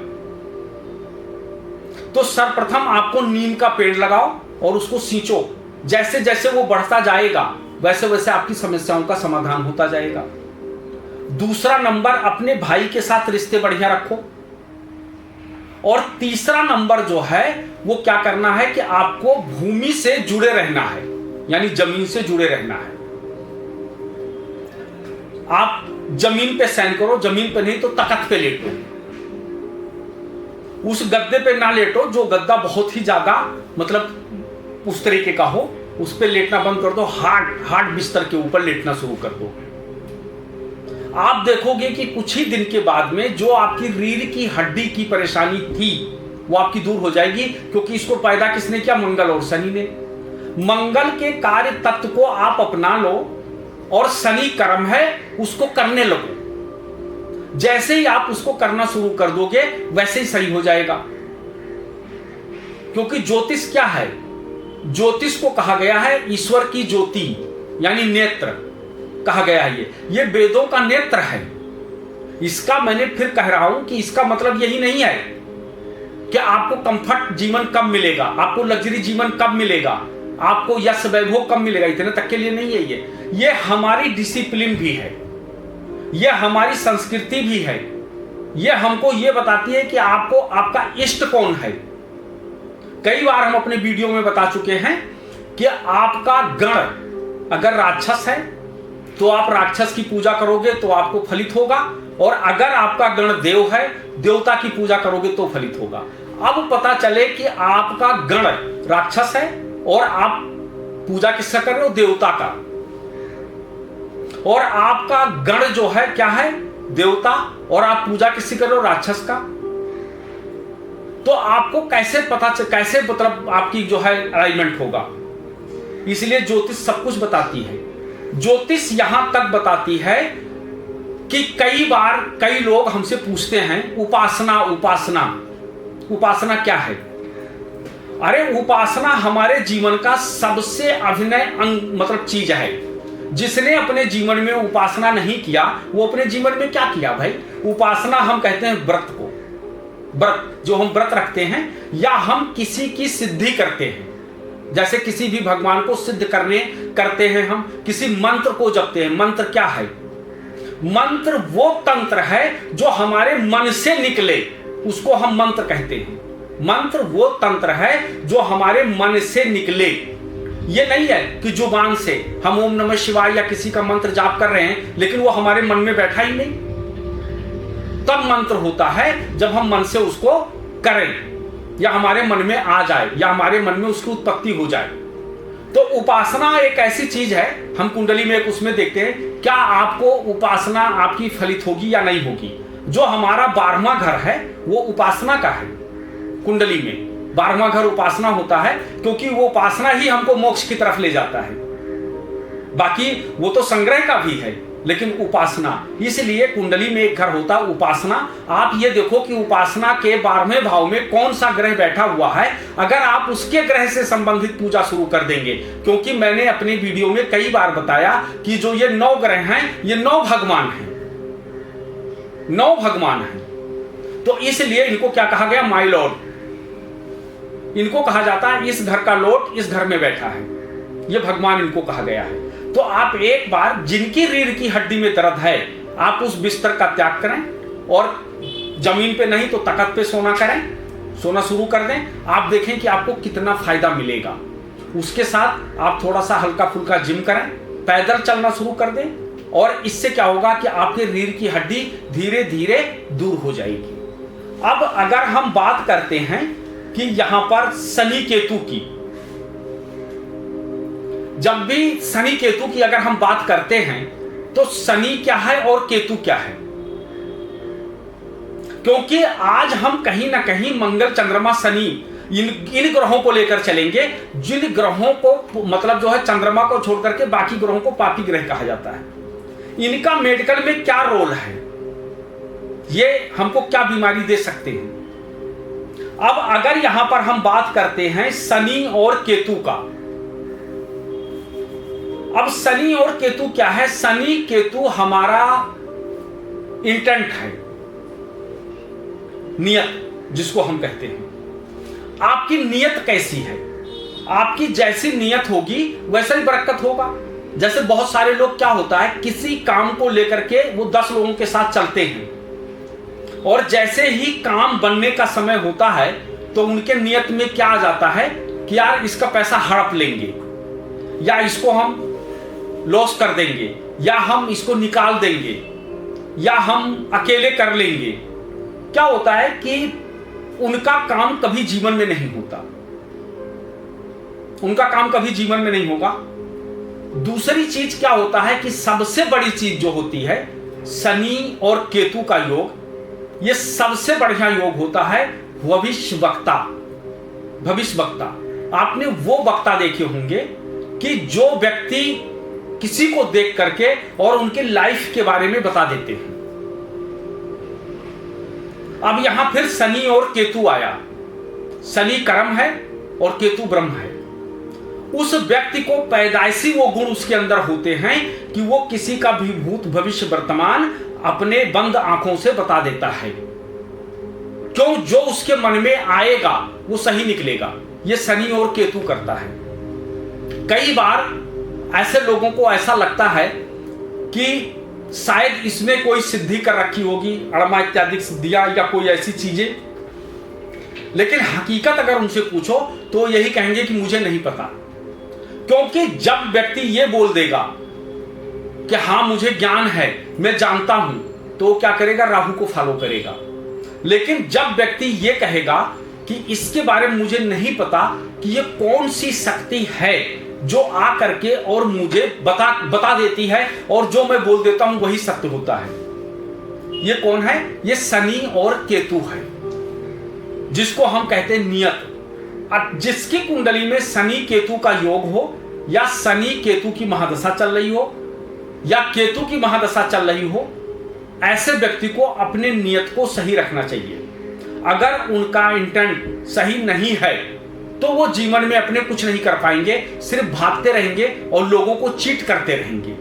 A: तो सर्वप्रथम आपको नीम का पेड़ लगाओ और उसको सींचो। जैसे जैसे वो बढ़ता जाएगा, वैसे वैसे आपकी समस्याओं का समाधान होता जाएगा। दूसरा नंबर, अपने भाई के साथ रिश्ते बढ़िया रखो। और तीसरा नंबर जो है वो क्या करना है कि आपको भूमि से जुड़े रहना है, यानी जमीन से जुड़े रहना है। आप जमीन पे सैन करो, जमीन पे नहीं तो तख्त पे लेटो। उस गद्दे पे ना लेटो जो गद्दा बहुत ही ज्यादा मतलब उस तरीके का हो, उस पे लेटना बंद कर दो। हार्ड बिस्तर के ऊपर लेटना शुरू कर दो। आप देखोगे कि कुछ ही दिन के बाद में जो आपकी रीढ़ की हड्डी की परेशानी थी वो आपकी दूर हो जाएगी, क्योंकि इसको पैदा किसने किया, मंगल और शनि ने। मंगल के कार्य तत्व को आप अपना लो और शनि कर्म है उसको करने लगो। जैसे ही आप उसको करना शुरू कर दोगे वैसे ही सही हो जाएगा। क्योंकि ज्योतिष क्या है, ज्योतिष को कहा गया है ईश्वर की ज्योति, यानी नेत्र कहा गया है। ये वेदों का नेत्र है। इसका मैंने फिर कह रहा हूं कि इसका मतलब यही नहीं है कि आपको कंफर्ट जीवन कब मिलेगा, आपको लग्जरी जीवन कब मिलेगा, आपको यश वैभव कब मिलेगा, इतने तक के लिए नहीं है। ये हमारी डिसिप्लिन भी है, ये हमारी संस्कृति भी है। ये हमको ये बताती है कि आपको आपका इष्ट कौन है। कई बार हम अपने वीडियो में बता चुके हैं कि आपका गण अगर राक्षस है तो आप राक्षस की पूजा करोगे तो आपको फलित होगा, और अगर आपका गण देव है, देवता की पूजा करोगे तो फलित होगा। अब पता चले कि आपका गण राक्षस है और आप पूजा किसका कर रहे हो, देवता का, और आपका गण जो है क्या है, देवता, और आप पूजा किसकी कर रहे हो, राक्षस का। तो आपको कैसे कैसे मतलब आपकी जो है अलाइनमेंट होगा। इसलिए ज्योतिष सब कुछ बताती है। ज्योतिष यहां तक बताती है कि कई बार कई लोग हमसे पूछते हैं उपासना उपासना उपासना क्या है। अरे उपासना हमारे जीवन का सबसे अभिनय अंग मतलब चीज है। जिसने अपने जीवन में उपासना नहीं किया वो अपने जीवन में क्या किया भाई। उपासना हम कहते हैं व्रत को, व्रत जो हम व्रत रखते हैं या हम किसी की सिद्धि करते हैं, जैसे किसी भी भगवान को सिद्ध करते हैं, हम किसी मंत्र को जपते हैं। मंत्र क्या है, मंत्र वो तंत्र है जो हमारे मन से निकले, उसको हम मंत्र कहते हैं। मंत्र वो तंत्र है जो हमारे मन से निकले। ये नहीं है कि जुबान से हम ओम नमः शिवाय या किसी का मंत्र जाप कर रहे हैं लेकिन वो हमारे मन में बैठा ही नहीं। तब मंत्र होता है जब हम मन से उसको करें या हमारे मन में आ जाए या हमारे मन में उसकी उत्पत्ति हो जाए। तो उपासना एक ऐसी चीज है, हम कुंडली में एक उसमें देखते हैं क्या आपको उपासना आपकी फलित होगी या नहीं होगी। जो हमारा 12वां घर है वो उपासना का है। कुंडली में 12वां घर उपासना होता है क्योंकि वो उपासना ही हमको मोक्ष की तरफ ले जाता है। बाकी वो तो संग्रह का भी है लेकिन उपासना, इसलिए कुंडली में एक घर होता है उपासना। आप ये देखो कि उपासना के 12वें भाव में कौन सा ग्रह बैठा हुआ है, अगर आप उसके ग्रह से संबंधित पूजा शुरू कर देंगे। क्योंकि मैंने अपने वीडियो में कई बार बताया कि जो ये 9 ग्रह हैं ये 9 भगवान हैं, 9 भगवान हैं। तो इसलिए इनको क्या कहा गया, माय लॉर्ड। इनको कहा जाता है इस घर का लॉर्ड इस घर में बैठा है, ये भगवान इनको कहा गया है। तो आप एक बार जिनकी रीढ़ की हड्डी में दर्द है, आप उस बिस्तर का त्याग करें और जमीन पे नहीं तो तख्त पे सोना करें, सोना शुरू कर दें। आप देखें कि आपको कितना फायदा मिलेगा। उसके साथ आप थोड़ा सा हल्का फुल्का जिम करें, पैदल चलना शुरू कर दें, और इससे क्या होगा कि आपके रीढ़ की हड्डी धीरे धीरे दूर हो जाएगी। अब अगर हम बात करते हैं कि यहां पर शनि केतु की, जब भी शनि केतु की अगर हम बात करते हैं तो शनि क्या है और केतु क्या है, क्योंकि आज हम कहीं ना कहीं मंगल चंद्रमा शनि इन ग्रहों को लेकर चलेंगे, जिन ग्रहों को मतलब जो है चंद्रमा को छोड़ करके बाकी ग्रहों को पापी ग्रह कहा जाता है। इनका मेडिकल में क्या रोल है, ये हमको क्या बीमारी दे सकते हैं। अब अगर यहां पर हम बात करते हैं शनि और केतु का, अब शनि और केतु क्या है, शनि केतु हमारा इंटेंट है, नियत जिसको हम कहते हैं। आपकी नियत कैसी है, आपकी जैसी नियत होगी वैसा ही बरकत होगा। जैसे बहुत सारे लोग क्या होता है, किसी काम को लेकर के वो 10 लोगों के साथ चलते हैं, और जैसे ही काम बनने का समय होता है तो उनके नियत में क्या आ जाता है कि यार इसका पैसा हड़प लेंगे, या इसको हम लॉस कर देंगे, या हम इसको निकाल देंगे, या हम अकेले कर लेंगे। क्या होता है कि उनका काम कभी जीवन में नहीं होता, उनका काम कभी जीवन में नहीं होगा। दूसरी चीज क्या होता है कि सबसे बड़ी चीज जो होती है शनि और केतु का योग, यह सबसे बढ़िया योग होता है भविष्यवक्ता। भविष्यवक्ता, आपने वो वक्ता देखे होंगे कि जो व्यक्ति किसी को देख करके और उनके लाइफ के बारे में बता देते हैं। अब यहां फिर शनि और केतु आया, शनि कर्म है और केतु ब्रह्म है। उस व्यक्ति को पैदाइशी वो गुण उसके अंदर होते हैं कि वो किसी का भी भूत भविष्य वर्तमान अपने बंद आंखों से बता देता है, क्यों जो उसके मन में आएगा वो सही निकलेगा। ये शनि और केतु करता है। कई बार ऐसे लोगों को ऐसा लगता है कि शायद इसने कोई सिद्धि कर रखी होगी, अड़मा इत्यादि सिद्धियां या कोई ऐसी चीजें, लेकिन हकीकत अगर उनसे पूछो तो यही कहेंगे कि मुझे नहीं पता। क्योंकि जब व्यक्ति ये बोल देगा कि हाँ मुझे ज्ञान है, मैं जानता हूं, तो क्या करेगा, राहु को फॉलो करेगा। लेकिन जब व्यक्ति ये कहेगा कि इसके बारे में मुझे नहीं पता कि ये कौन सी शक्ति है जो आ करके और मुझे बता देती है, और जो मैं बोल देता हूं वही सत्य होता है, ये कौन है, ये शनि और केतु है, जिसको हम कहते हैं नियत। अब जिसकी कुंडली में शनि केतु का योग हो, या शनि केतु की महादशा चल रही हो, या केतु की महादशा चल रही हो, ऐसे व्यक्ति को अपने नियत को सही रखना चाहिए। अगर उनका इंटेंट सही नहीं है तो वो जीवन में अपने कुछ नहीं कर पाएंगे, सिर्फ भागते रहेंगे और लोगों को चीट करते रहेंगे।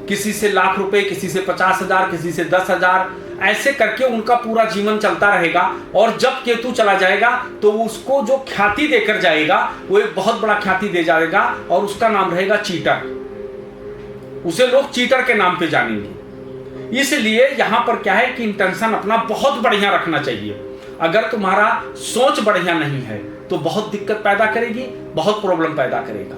A: किसी से लाख रुपए, किसी से 50,000, किसी से 10,000, ऐसे करके उनका पूरा जीवन चलता रहेगा। और जब केतु चला जाएगा तो उसको जो ख्याति देकर जाएगा वो एक बहुत बड़ा ख्याति दे जाएगा, और उसका नाम रहेगा चीटर। उसे लोग चीटर के नाम पे जानेंगे। इसलिए यहां पर क्या है कि इंटेंशन अपना बहुत बढ़िया रखना चाहिए। अगर तुम्हारा सोच बढ़िया नहीं है तो बहुत दिक्कत पैदा करेगी, बहुत प्रॉब्लम पैदा करेगा।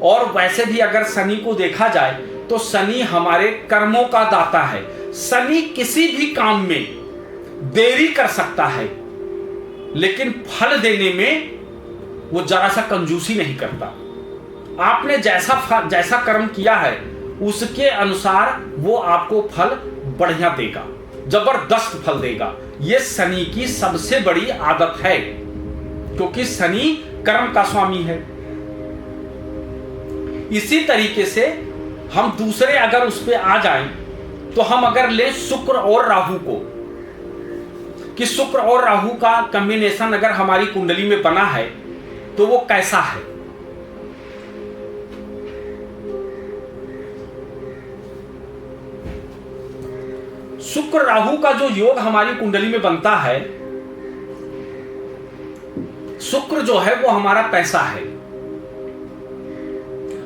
A: और वैसे भी अगर शनि को देखा जाए तो शनि हमारे कर्मों का दाता है। शनि किसी भी काम में देरी कर सकता है, लेकिन फल देने में वो जरा सा कंजूसी नहीं करता। आपने जैसा कर्म किया है उसके अनुसार वो आपको फल बढ़िया देगा, जबरदस्त फल देगा। ये शनि की सबसे बड़ी आदत है, क्योंकि शनि कर्म का स्वामी है। इसी तरीके से हम दूसरे अगर उस पे आ जाएं तो हम अगर ले शुक्र और राहु को, कि शुक्र और राहु का कॉम्बिनेशन अगर हमारी कुंडली में बना है तो वो कैसा है। शुक्र राहु का जो योग हमारी कुंडली में बनता है, शुक्र जो है वो हमारा पैसा है।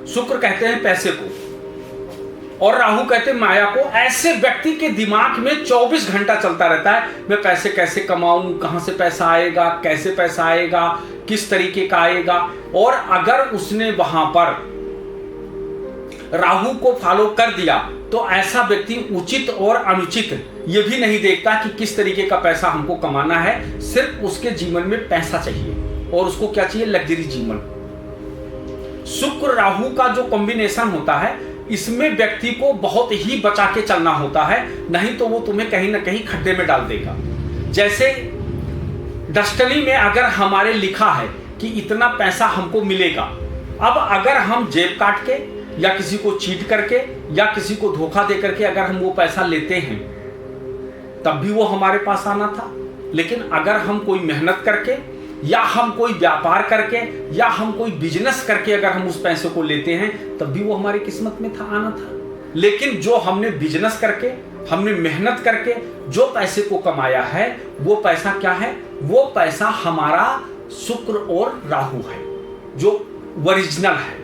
A: शुक्र कहते हैं पैसे को और राहु कहते हैं माया को। ऐसे व्यक्ति के दिमाग में 24 घंटा चलता रहता है, मैं पैसे कैसे कमाऊं, कहां से पैसा आएगा, कैसे पैसा आएगा, किस तरीके का आएगा। और अगर उसने वहां पर राहु को फॉलो कर दिया तो ऐसा व्यक्ति उचित और अनुचित ये भी नहीं देखता कि किस तरीके का पैसा हमको कमाना है। सिर्फ उसके जीवन में पैसा चाहिए और उसको क्या चाहिए, लग्जरी जीवन। शुक्र राहु का जो कॉम्बिनेशन होता है, इसमें व्यक्ति को बहुत ही बचा के चलना होता है, नहीं तो वो तुम्हें कहीं ना कहीं खड्डे में डाल देगा। जैसे डेस्टिनी में अगर हमारे लिखा है कि इतना पैसा हमको मिलेगा, अब अगर हम जेब काट के या किसी को चीट करके या किसी को धोखा दे करके अगर हम वो पैसा लेते हैं तब भी वो हमारे पास आना था। लेकिन अगर हम कोई मेहनत करके या हम कोई व्यापार करके या हम कोई बिजनेस करके अगर हम उस पैसे को लेते हैं तब भी वो हमारी किस्मत में था, आना था। लेकिन जो हमने बिजनेस करके, हमने मेहनत करके जो पैसे को कमाया है, वो पैसा क्या है, वो पैसा हमारा शुक्र और राहु है जो ओरिजिनल है।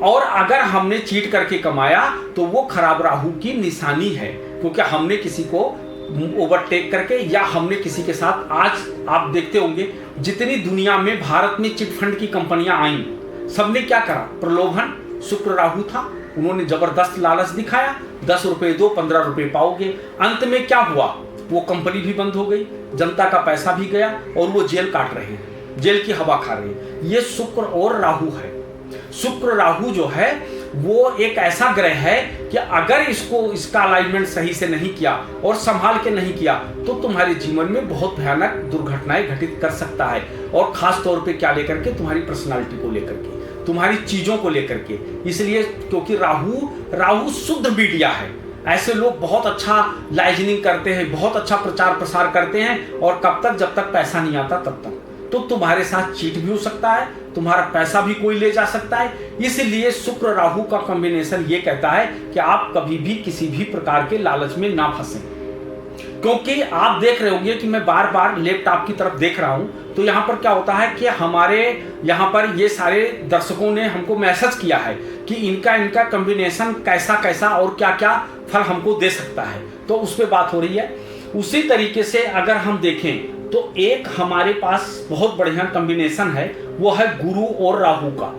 A: और अगर हमने चीट करके कमाया तो वो खराब राहु की निशानी है, क्योंकि हमने किसी को ओवरटेक करके या हमने किसी के साथ, आज आप देखते होंगे जितनी दुनिया में भारत में चिट फंड की कंपनियां आई, सबने क्या करा, प्रलोभन, शुक्र राहु था, उन्होंने जबरदस्त लालच दिखाया, 10 रुपए दो 15 रुपए पाओगे। अंत में क्या हुआ, वो कंपनी भी बंद हो गई, जनता का पैसा भी गया और वो जेल काट रहे हैं, जेल की हवा खा रहे हैं। ये शुक्र और राहु है। शुक्र राहु जो है वो एक ऐसा ग्रह है कि अगर इसका अलाइनमेंट सही से नहीं किया और संभाल के नहीं किया तो तुम्हारे जीवन में बहुत भयानक दुर्घटनाएं घटित कर सकता है। और खास तौर पे क्या लेकर के, तुम्हारी पर्सनालिटी को लेकर के, तुम्हारी चीजों को लेकर के। इसलिए क्योंकि राहु शुद्ध मीडिया है। ऐसे लोग बहुत अच्छा लाइजनिंग करते हैं, बहुत अच्छा प्रचार प्रसार करते हैं, और कब तक, जब तक पैसा नहीं आता तब तक। तो तुम्हारे साथ चीट भी हो सकता है, तुम्हारा पैसा भी कोई ले जा सकता है। इसलिए शुक्र राहु का कॉम्बिनेशन ये कहता है कि आप कभी भी किसी भी प्रकार के लालच में ना फंसें। क्योंकि आप देख रहे होंगे कि मैं बार बार लैपटॉप की तरफ देख रहा हूं, तो यहां पर क्या होता है कि हमारे यहां पर ये सारे दर्शकों ने हमको मैसेज किया है कि इनका कॉम्बिनेशन कैसा कैसा और क्या क्या फल हमको दे सकता है, तो उस पर बात हो रही है। उसी तरीके से अगर हम देखें तो एक हमारे पास बहुत बढ़िया कॉम्बिनेशन है, वो है गुरु और राहु का।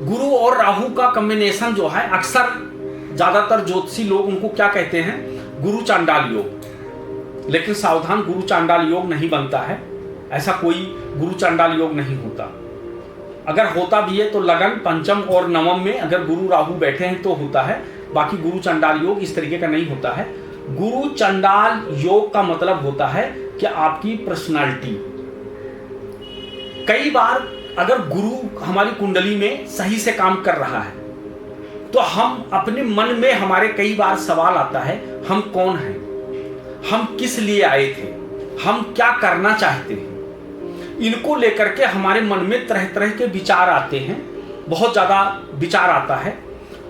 A: गुरु और राहु का कॉम्बिनेशन जो है, अक्सर ज्यादातर ज्योतिषी लोग उनको क्या कहते हैं, गुरु चांडाल योग। लेकिन सावधान, गुरु चांडाल योग नहीं बनता है, ऐसा कोई गुरु चांडाल योग नहीं होता। अगर होता भी है तो लगन, पंचम और नवम में अगर गुरु राहु बैठे हैं तो होता है, बाकी गुरु चांडाल योग इस तरीके का नहीं होता है। गुरु चंडाल योग का मतलब होता है कि आपकी पर्सनालिटी, कई बार अगर गुरु हमारी कुंडली में सही से काम कर रहा है तो हम अपने मन में, हमारे कई बार सवाल आता है, हम कौन हैं, हम किस लिए आए थे, हम क्या करना चाहते हैं। इनको लेकर के हमारे मन में तरह तरह के विचार आते हैं, बहुत ज्यादा विचार आता है,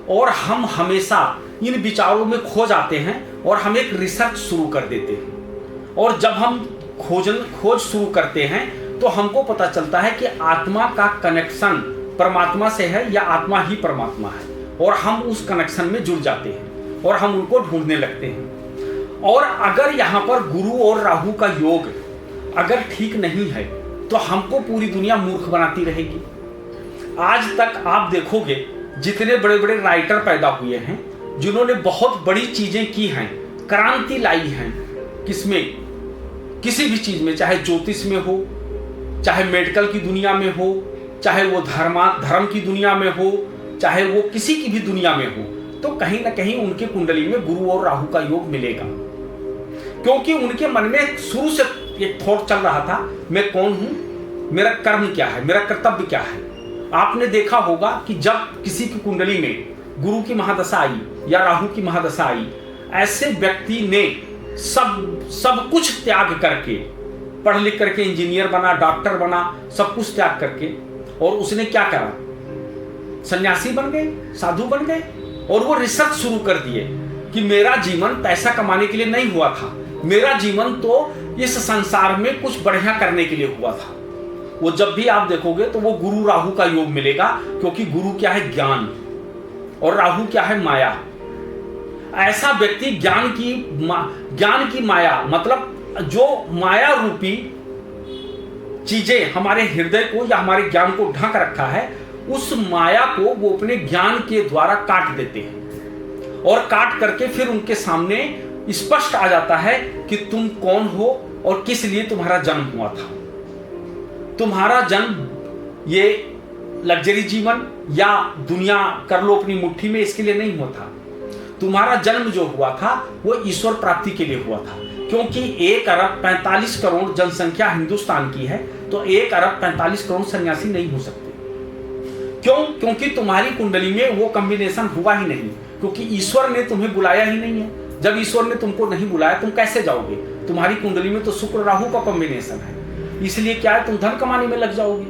A: और हम हमेशा इन विचारों में खो जाते हैं और हम एक रिसर्च शुरू कर देते हैं। और जब हम खोज शुरू करते हैं तो हमको पता चलता है कि आत्मा का कनेक्शन परमात्मा से है या आत्मा ही परमात्मा है, और हम उस कनेक्शन में जुड़ जाते हैं और हम उनको ढूंढने लगते हैं। और अगर यहाँ पर गुरु और राहु का योग अगर ठीक नहीं है तो हमको पूरी दुनिया मूर्ख बनाती रहेगी। आज तक आप देखोगे जितने बड़े बड़े राइटर पैदा हुए हैं, जिन्होंने बहुत बड़ी चीजें की हैं, क्रांति लाई हैं, किसमें, किसी भी चीज में, चाहे ज्योतिष में हो, चाहे मेडिकल की दुनिया में हो, चाहे वो धर्म की दुनिया में हो, चाहे वो किसी की भी दुनिया में हो, तो कहीं ना कहीं उनके कुंडली में गुरु और राहु का योग मिलेगा। क्योंकि उनके मन में शुरू से एक थॉट चल रहा था, मैं कौन हूं, मेरा कर्म क्या है, मेरा कर्तव्य क्या है। आपने देखा होगा कि जब किसी की कुंडली में गुरु की महादशा आई या राहु की महादशा आई, ऐसे व्यक्ति ने सब कुछ त्याग करके, पढ़ लिख करके इंजीनियर बना, डॉक्टर बना, सब कुछ त्याग करके, और उसने क्या करा, सन्यासी बन गए, साधु बन गए, और वो रिसर्च शुरू कर दिए कि मेरा जीवन पैसा कमाने के लिए नहीं हुआ था, मेरा जीवन तो इस संसार में कुछ बढ़िया करने के लिए हुआ था। वो जब भी आप देखोगे तो वो गुरु राहु का योग मिलेगा, क्योंकि गुरु क्या है? ज्ञान, और राहु क्या है? माया। ऐसा व्यक्ति ज्ञान की माया, मतलब जो माया रूपी चीजें हमारे हृदय को या हमारे ज्ञान को ढक रखा है, उस माया को वो अपने ज्ञान के द्वारा काट देते हैं, और काट करके फिर उनके सामने स्पष्ट आ जाता है कि तुम कौन हो और किस लिए तुम्हारा जन्म हुआ था। तुम्हारा जन्म ये लग्जरी जीवन या दुनिया कर लो अपनी मुट्ठी में, इसके लिए नहीं हुआ था। तुम्हारा जन्म जो हुआ था वो ईश्वर प्राप्ति के लिए हुआ था, क्योंकि 1 अरब 45 करोड़ जनसंख्या हिंदुस्तान की है, तो 1 अरब 45 करोड़ सन्यासी नहीं हो सकते। क्यों? क्योंकि तुम्हारी कुंडली में वो कॉम्बिनेशन हुआ ही नहीं, क्योंकि ईश्वर ने तुम्हें बुलाया ही नहीं है। जब ईश्वर ने तुमको नहीं बुलाया, तुम कैसे जाओगे? तुम्हारी कुंडली में तो शुक्र राहु का कॉम्बिनेशन है, इसलिए क्या है, तुम धन कमाने में लग जाओगे,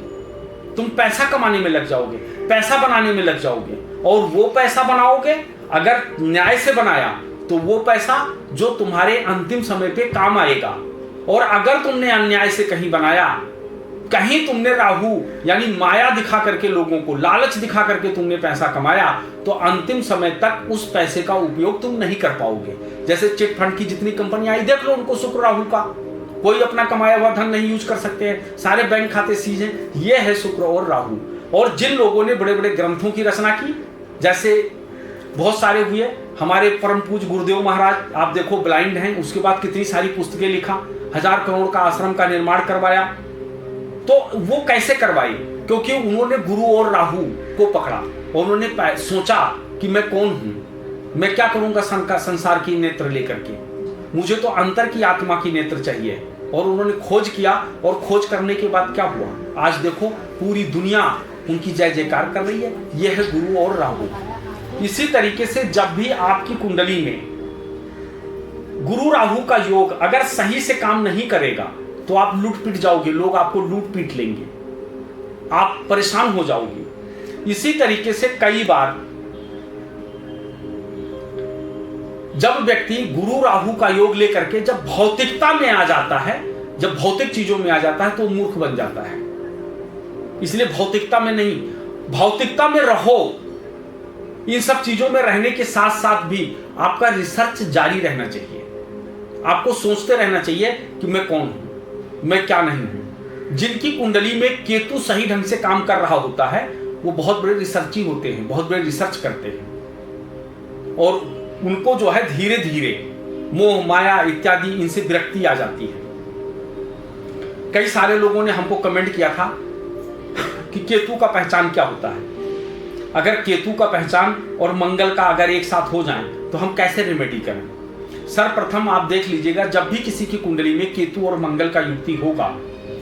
A: तुम पैसा कमाने में लग जाओगे, पैसा बनाने में लग जाओगे। और वो पैसा बनाओगे, अगर न्याय से बनाया तो वो पैसा जो तुम्हारे अंतिम समय पे काम आएगा, और अगर तुमने अन्याय से कहीं बनाया, कहीं तुमने राहु यानी माया दिखा करके लोगों को लालच दिखा करके तुमने पैसा कमाया, तो अंतिम समय तक उस पैसे का उपयोग तुम नहीं कर पाओगे। जैसे चिट फंड की जितनी कंपनियां आई, देख लो उनको शुक्र राहु का, कोई अपना कमाया हुआ धन नहीं यूज कर सकते हैं, सारे बैंक खाते सीज हैं। ये है शुक्र और राहु। और जिन लोगों ने बड़े बड़े ग्रंथों की रचना की, जैसे बहुत सारे हुए, हमारे परम पूज्य गुरुदेव महाराज, आप देखो ब्लाइंड हैं, उसके बाद कितनी सारी पुस्तकें लिखा, 1000 करोड़ का आश्रम का निर्माण करवाया। तो वो कैसे करवाई? क्योंकि उन्होंने गुरु और राहु को पकड़ा, और उन्होंने सोचा कि मैं कौन हूं, मैं क्या करूंगा संसार की नेत्र लेकर के, मुझे तो अंतर की आत्मा की नेत्र चाहिए। और उन्होंने खोज किया, और खोज करने के बाद क्या हुआ? आज देखो पूरी दुनिया उनकी जय जयकार कर रही है। यह है गुरु और राहु। इसी तरीके से जब भी आपकी कुंडली में गुरु राहु का योग अगर सही से काम नहीं करेगा, तो आप लूट पीट जाओगे, लोग आपको लूट पीट लेंगे, आप परेशान हो जाओगे। इसी तरीके से कई बार जब व्यक्ति गुरु राहु का योग लेकर के जब भौतिकता में आ जाता है, जब भौतिक चीजों में आ जाता है, तो मूर्ख बन जाता है। इसलिए भौतिकता में नहीं, भौतिकता में रहो, इन सब चीजों में रहने के साथ साथ भी आपका रिसर्च जारी रहना चाहिए। आपको सोचते रहना चाहिए कि मैं कौन हूं, मैं क्या नहीं हूं। जिनकी कुंडली में केतु सही ढंग से काम कर रहा होता है, वो बहुत बड़े रिसर्ची होते हैं, बहुत बड़े रिसर्च करते हैं, और उनको जो है धीरे धीरे मोह माया इत्यादि इनसे विरक्ति आ जाती है। कई सारे लोगों ने हमको कमेंट किया था कि केतु का पहचान क्या होता है। अगर केतु का पहचान और मंगल का अगर एक साथ हो जाए तो हम कैसे रेमेडी करें? सर्वप्रथम आप देख लीजिएगा, जब भी किसी की कुंडली में केतु और मंगल का युक्ति होगा,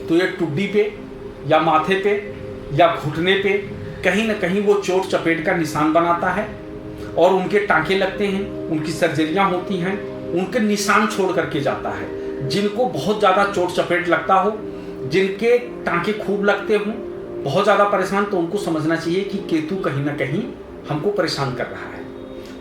A: तो ये टुड्डी पे या माथे पे या घुटने पे कहीं ना कहीं वो चोट चपेट का निशान बनाता है, और उनके टांके लगते हैं, उनकी सर्जरियां होती हैं, उनके निशान छोड़ करके जाता है। जिनको बहुत ज़्यादा चोट चपेट लगता हो, जिनके टांके खूब लगते हों, बहुत ज़्यादा परेशान, तो उनको समझना चाहिए कि केतु कहीं ना कहीं हमको परेशान कर रहा है।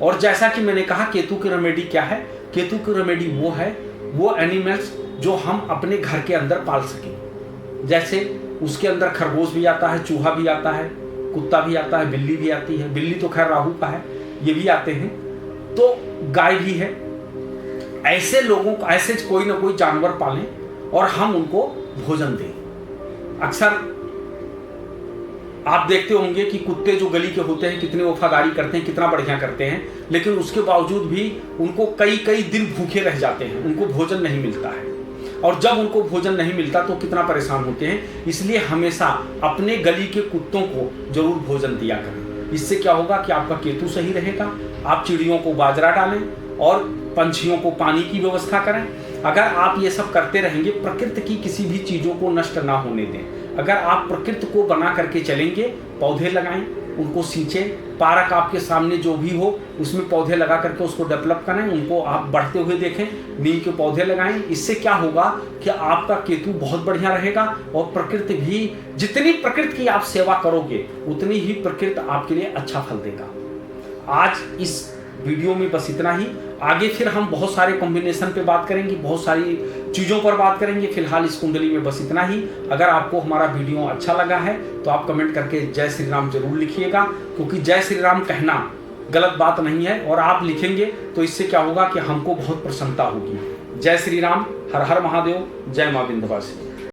A: और जैसा कि मैंने कहा, केतु की रेमेडी क्या है? केतु की रेमेडी वो है, वो एनिमल्स जो हम अपने घर के अंदर पाल सकें। जैसे उसके अंदर खरगोश भी आता है, चूहा भी आता है, कुत्ता भी आता है, बिल्ली भी आती है। बिल्ली तो खैर राहु का है, ये भी आते हैं, तो गाय भी है। ऐसे लोगों को, ऐसे कोई ना कोई जानवर पालें और हम उनको भोजन दें। अक्सर आप देखते होंगे कि कुत्ते जो गली के होते हैं कितने वफादारी करते हैं, कितना बढ़िया करते हैं, लेकिन उसके बावजूद भी उनको कई कई दिन भूखे रह जाते हैं, उनको भोजन नहीं मिलता है। और जब उनको भोजन नहीं मिलता तो कितना परेशान होते हैं। इसलिए हमेशा अपने गली के कुत्तों को जरूर भोजन दिया करें। इससे क्या होगा कि आपका केतु सही रहेगा। आप चिड़ियों को बाजरा डालें और पंछियों को पानी की व्यवस्था करें। अगर आप ये सब करते रहेंगे, प्रकृति की किसी भी चीज़ों को नष्ट ना होने दें। अगर आप प्रकृति को बना करके चलेंगे, पौधे लगाएं, उनको सींचें, पार्क आपके सामने जो भी हो उसमें पौधे लगा करके उसको डेवलप करें, उनको आप बढ़ते हुए देखें, नीम के पौधे लगाएं। इससे क्या होगा कि आपका केतु बहुत बढ़िया रहेगा, और प्रकृति भी, जितनी प्रकृति की आप सेवा करोगे उतनी ही प्रकृति आपके लिए अच्छा फल देगा। आज इस वीडियो में बस इतना ही। आगे फिर हम बहुत सारे कॉम्बिनेशन पे बात करेंगे, बहुत सारी चीज़ों पर बात करेंगे। फिलहाल इस कुंडली में बस इतना ही। अगर आपको हमारा वीडियो अच्छा लगा है तो आप कमेंट करके जय श्री राम जरूर लिखिएगा, क्योंकि जय श्री राम कहना गलत बात नहीं है, और आप लिखेंगे तो इससे क्या होगा कि हमको बहुत प्रसन्नता होगी। जय श्री राम, हर हर महादेव, जय मां विंध्यवासिनी।